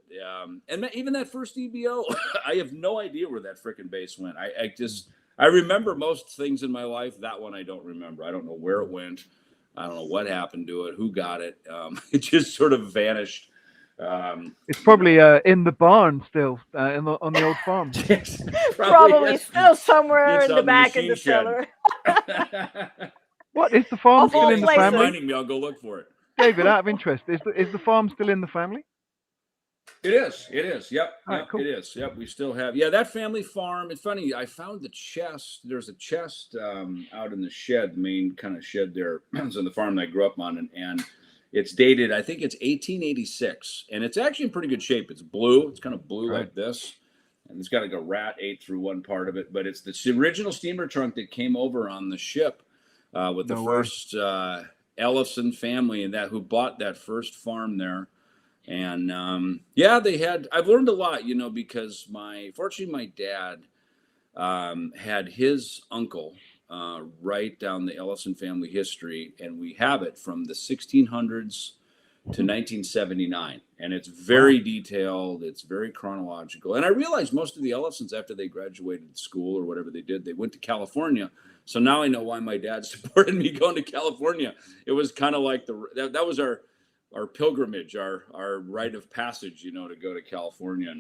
[SPEAKER 2] And even that first EBO, I have no idea where that freaking bass went. I remember most things in my life. That one I don't remember. I don't know where it went. I don't know what happened to it. Who got it? It just sort of vanished.
[SPEAKER 3] It's probably in the barn still, on the old farm.
[SPEAKER 2] Yes,
[SPEAKER 1] probably still somewhere in the back in the cellar.
[SPEAKER 3] What is the farm still in the family?
[SPEAKER 2] Reminding me, I'll go look for it.
[SPEAKER 3] David, out of interest, is the farm still in the family?
[SPEAKER 2] It is. Yep.
[SPEAKER 3] Right, cool.
[SPEAKER 2] It is. Yep. We still have. Yeah, that family farm. It's funny. I found the chest. There's a chest out in the shed, the main kind of shed there. It's on the farm that I grew up on, and it's dated. I think it's 1886, and it's actually in pretty good shape. It's blue. It's kind of blue like this, and it's got like a rat ate through one part of it. But it's the original steamer trunk that came over on the ship with the first Ellefson family, and who bought that first farm there. And they had. I've learned a lot, because fortunately my dad had his uncle write down the Ellefson family history, and we have it from the 1600s to 1979, and it's very detailed. It's very chronological. And I realized most of the Ellefsons, after they graduated school or whatever they did, they went to California. So now I know why my dad supported me going to California. It was kind of like that was our pilgrimage, our rite of passage, to go to California.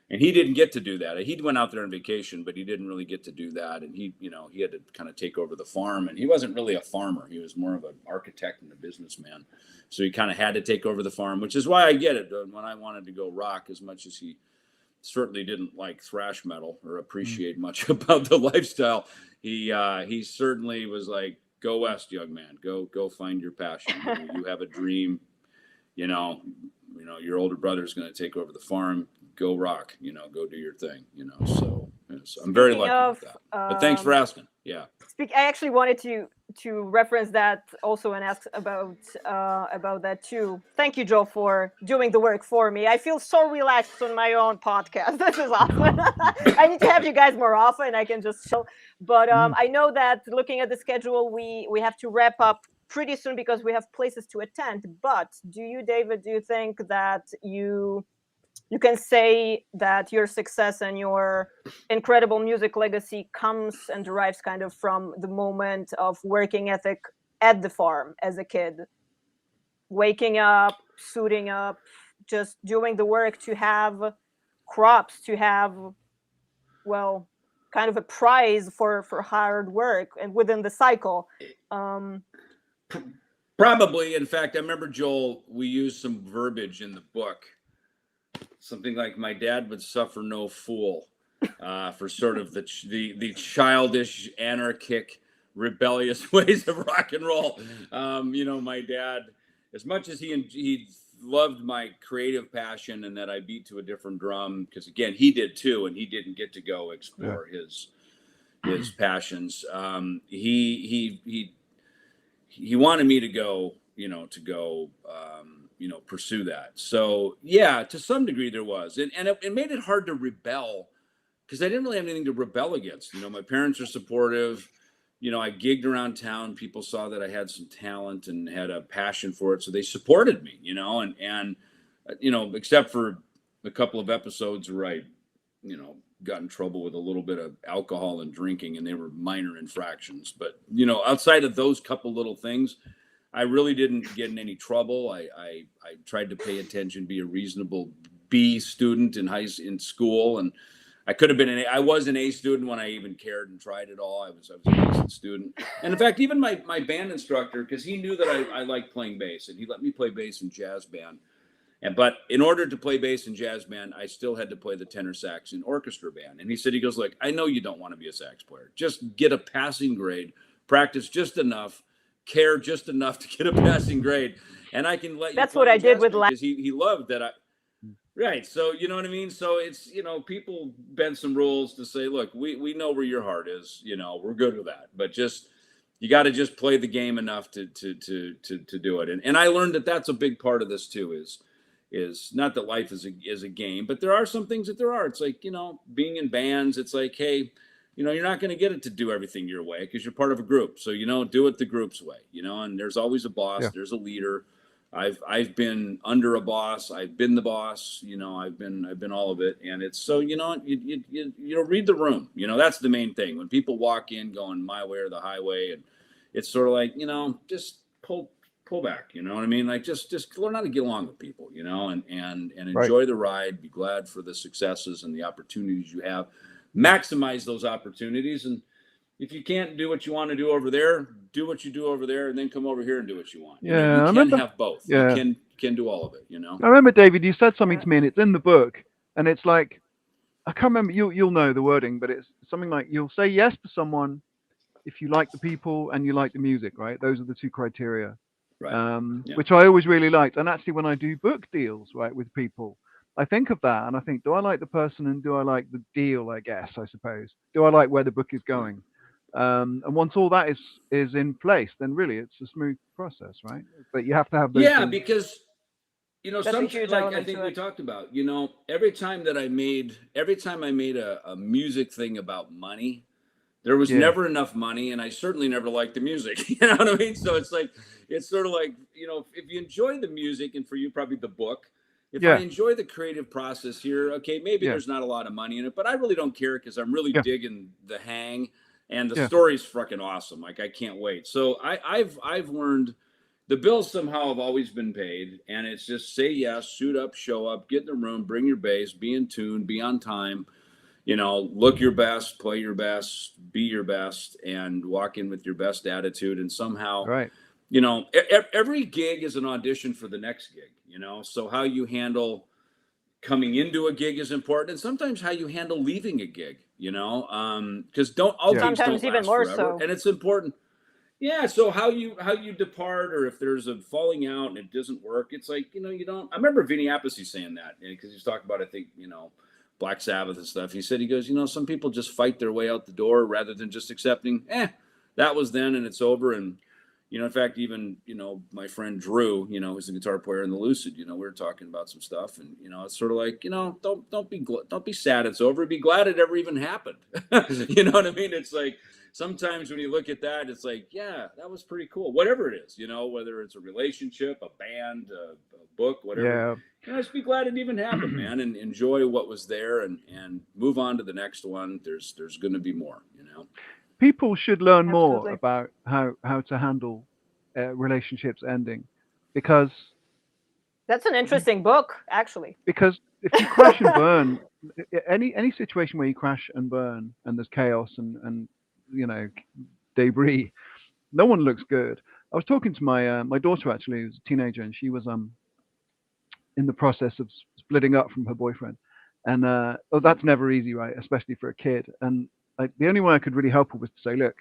[SPEAKER 2] And he didn't get to do that. He went out there on vacation, but he didn't really get to do that. And he had to kind of take over the farm. And he wasn't really a farmer. He was more of an architect and a businessman. So he kind of had to take over the farm, which is why I get it. When I wanted to go rock, as much as he certainly didn't like thrash metal or appreciate much about the lifestyle, he certainly was like, go west, young man. Go find your passion. You have a dream. Your older brother's going to take over the farm. Go rock, go do your thing, So I'm very lucky with that. But thanks for asking. Yeah.
[SPEAKER 1] I actually wanted to reference that also and ask about that too. Thank you, Joe, for doing the work for me. I feel so relaxed on my own podcast. This is awesome. I need to have you guys more often. I can just chill. But I know that looking at the schedule, we have to wrap up pretty soon because we have places to attend. But David, do you think that you can say that your success and your incredible music legacy comes and derives kind of from the moment of working ethic at the farm as a kid, waking up, suiting up, just doing the work to have crops, to have, kind of a prize for hard work and within the cycle.
[SPEAKER 2] Probably. In fact, I remember, Joel, we used some verbiage in the book. Something like, my dad would suffer no fool, for sort of the childish, anarchic, rebellious ways of rock and roll. My dad, as much as he loved my creative passion and that I beat to a different drum, because again, he did too, and he didn't get to go explore his passions. He wanted me to go, pursue that. So yeah, to some degree there was, and it made it hard to rebel, because I didn't really have anything to rebel against. My parents are supportive. I gigged around town. People saw that I had some talent and had a passion for it, so they supported me. And except for a couple of episodes where I, got in trouble with a little bit of alcohol and drinking, and they were minor infractions. But outside of those couple little things, I really didn't get in any trouble. I tried to pay attention, be a reasonable B student in school, and I could have been I was an A student when I even cared and tried it all. I was a decent student. And in fact, even my band instructor, because he knew that I liked playing bass, and he let me play bass in jazz band. But in order to play bass in jazz band, I still had to play the tenor sax in orchestra band. And he goes, look, I know you don't want to be a sax player. Just get a passing grade, practice just enough, care just enough to get a passing grade, and I can let you.
[SPEAKER 1] That's what I did with
[SPEAKER 2] because he loved that. Right. So, you know what I mean? So it's, people bend some rules to say, look, we know where your heart is, we're good with that, but you got to just play the game enough to do it. And I learned that that's a big part of this too, is not that life is a game, but there are some things that there are. It's like, being in bands, it's like, hey, you're not going to get it to do everything your way because you're part of a group. So, do it the group's way, and there's always a boss, there's a leader. I've been under a boss. I've been the boss. I've been all of it, and it's so you read the room. That's the main thing. When people walk in going my way or the highway, and it's sort of like just pull back. You know what I mean? Like just learn how to get along with people. And enjoy the ride. Be glad for the successes and the opportunities you have. Maximize those opportunities, and if you can't do what you want to do over there, do what you do over there, and then come over here and do what you want.
[SPEAKER 3] Yeah,
[SPEAKER 2] you can have both. Yeah. You can do all of it.
[SPEAKER 3] I remember, David, you said something to me, and it's in the book, and it's like, I can't remember. You'll know the wording, but it's something like you'll say yes to someone if you like the people and you like the music, right? Those are the two criteria,
[SPEAKER 2] right?
[SPEAKER 3] Which I always really liked. And actually, when I do book deals, right, with people, I think of that, and I think, do I like the person and do I like the deal? I guess, I suppose. Do I like where the book is going? And once all that is in place, then really it's a smooth process, right? But you have to have those things.
[SPEAKER 2] Because something like I think we talked about, every time I made a music thing about money, there was never enough money, and I certainly never liked the music. You know what I mean? So it's sort of like, if you enjoy the music, and for you probably the book, if I enjoy the creative process here, okay, maybe there's not a lot of money in it, but I really don't care because I'm really digging the hang. And the story's freaking awesome. Like, I can't wait. So I've learned the bills somehow have always been paid, and it's just say yes, suit up, show up, get in the room, bring your bass, be in tune, be on time, look your best, play your best, be your best, and walk in with your best attitude. And somehow, every gig is an audition for the next gig, so how you handle coming into a gig is important, and sometimes how you handle leaving a gig, because gigs don't
[SPEAKER 1] even
[SPEAKER 2] last
[SPEAKER 1] more
[SPEAKER 2] forever,
[SPEAKER 1] so.
[SPEAKER 2] and it's important. Yeah, so how you depart, or if there's a falling out and it doesn't work, it's like you don't. I remember Vinny Appice saying that because he's talking about, I think, Black Sabbath and stuff. He goes, some people just fight their way out the door rather than just accepting, that was then and it's over. And in fact, even, my friend Drew, who's the guitar player in the Lucid, we were talking about some stuff, and, it's sort of like, don't be sad it's over. Be glad it ever even happened. You know what I mean? It's like, sometimes when you look at that, it's like, yeah, that was pretty cool. Whatever it is, whether it's a relationship, a band, a book, whatever, just be glad it even happened, man, and enjoy what was there and move on to the next one. There's going to be more,
[SPEAKER 3] People should learn more about how to handle relationships ending, because
[SPEAKER 1] that's an interesting book, actually.
[SPEAKER 3] Because if you crash and burn, any situation where you crash and burn and there's chaos and debris, no one looks good. I was talking to my daughter, actually, who's a teenager, and she was in the process of splitting up from her boyfriend, and that's never easy, right? Especially for a kid. And the only way I could really help her was to say, look,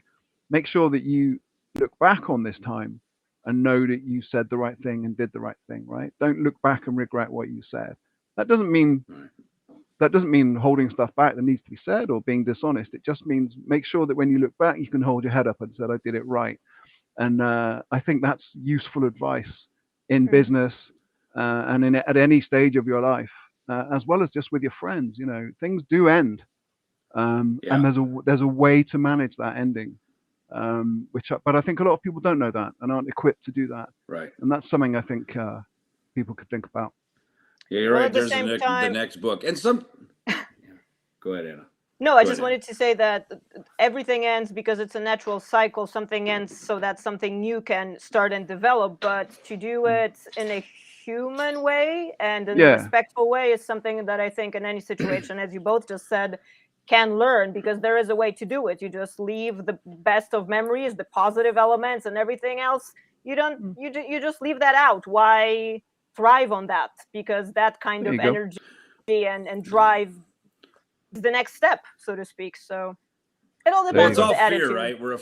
[SPEAKER 3] make sure that you look back on this time and know that you said the right thing and did the right thing, right? Don't look back and regret what you said. That doesn't mean holding stuff back that needs to be said or being dishonest. It just means make sure that when you look back, you can hold your head up and say, I did it right. And I think that's useful advice in business and at any stage of your life, as well as just with your friends. You know, things do end, and there's a way to manage that ending. But I think a lot of people don't know that and aren't equipped to do that.
[SPEAKER 2] Right.
[SPEAKER 3] And that's something I think people could think about.
[SPEAKER 2] Yeah, you're right. There's the next book. And some... Go ahead, Anna.
[SPEAKER 1] No, I just wanted to say that everything ends because it's a natural cycle. Something ends so that something new can start and develop. But to do it in a human way and in a respectful way is something that I think in any situation, as you both just said, can learn, because there is a way to do it. You just leave the best of memories, the positive elements, and everything else. You don't. You just leave that out. Why thrive on that? Because that kind of energy and drive is the next step, so to speak. So it all depends on the attitude.
[SPEAKER 2] Fear, right? We're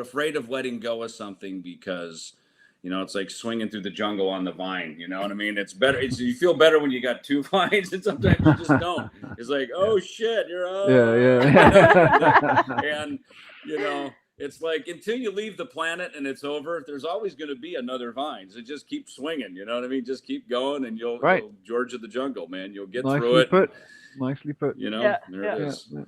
[SPEAKER 2] afraid of letting go of something because, you know, it's like swinging through the jungle on the vine. You know what I mean? It's better. You feel better when you got two vines, and sometimes you just don't. It's like, oh shit, you're and you know, it's like until you leave the planet and it's over, there's always going to be another vine. So just keep swinging. You know what I mean? Just keep going, and you'll George of the Jungle, man. You'll get through it.
[SPEAKER 3] Nicely put.
[SPEAKER 2] You know, there it is. Yeah.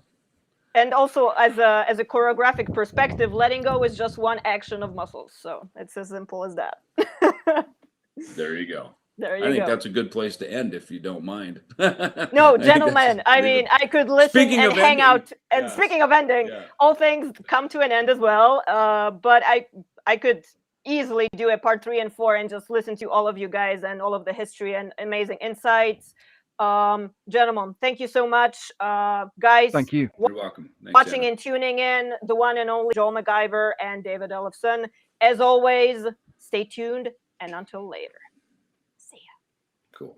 [SPEAKER 1] And also, as a choreographic perspective, letting go is just one action of muscles. So it's as simple as that.
[SPEAKER 2] There you go.
[SPEAKER 1] There you go.
[SPEAKER 2] I think that's a good place to end, if you don't mind.
[SPEAKER 1] No, gentlemen. I mean, I could listen and hang out. And speaking of ending, all things come to an end as well. But I could easily do a part 3 and 4 and just listen to all of you guys and all of the history and amazing insights. Gentlemen, thank you so much. Guys,
[SPEAKER 2] thank you. You're welcome.
[SPEAKER 1] Thanks, watching and tuning in, the one and only Joel McIver and David Ellefson. As always, stay tuned, and until later.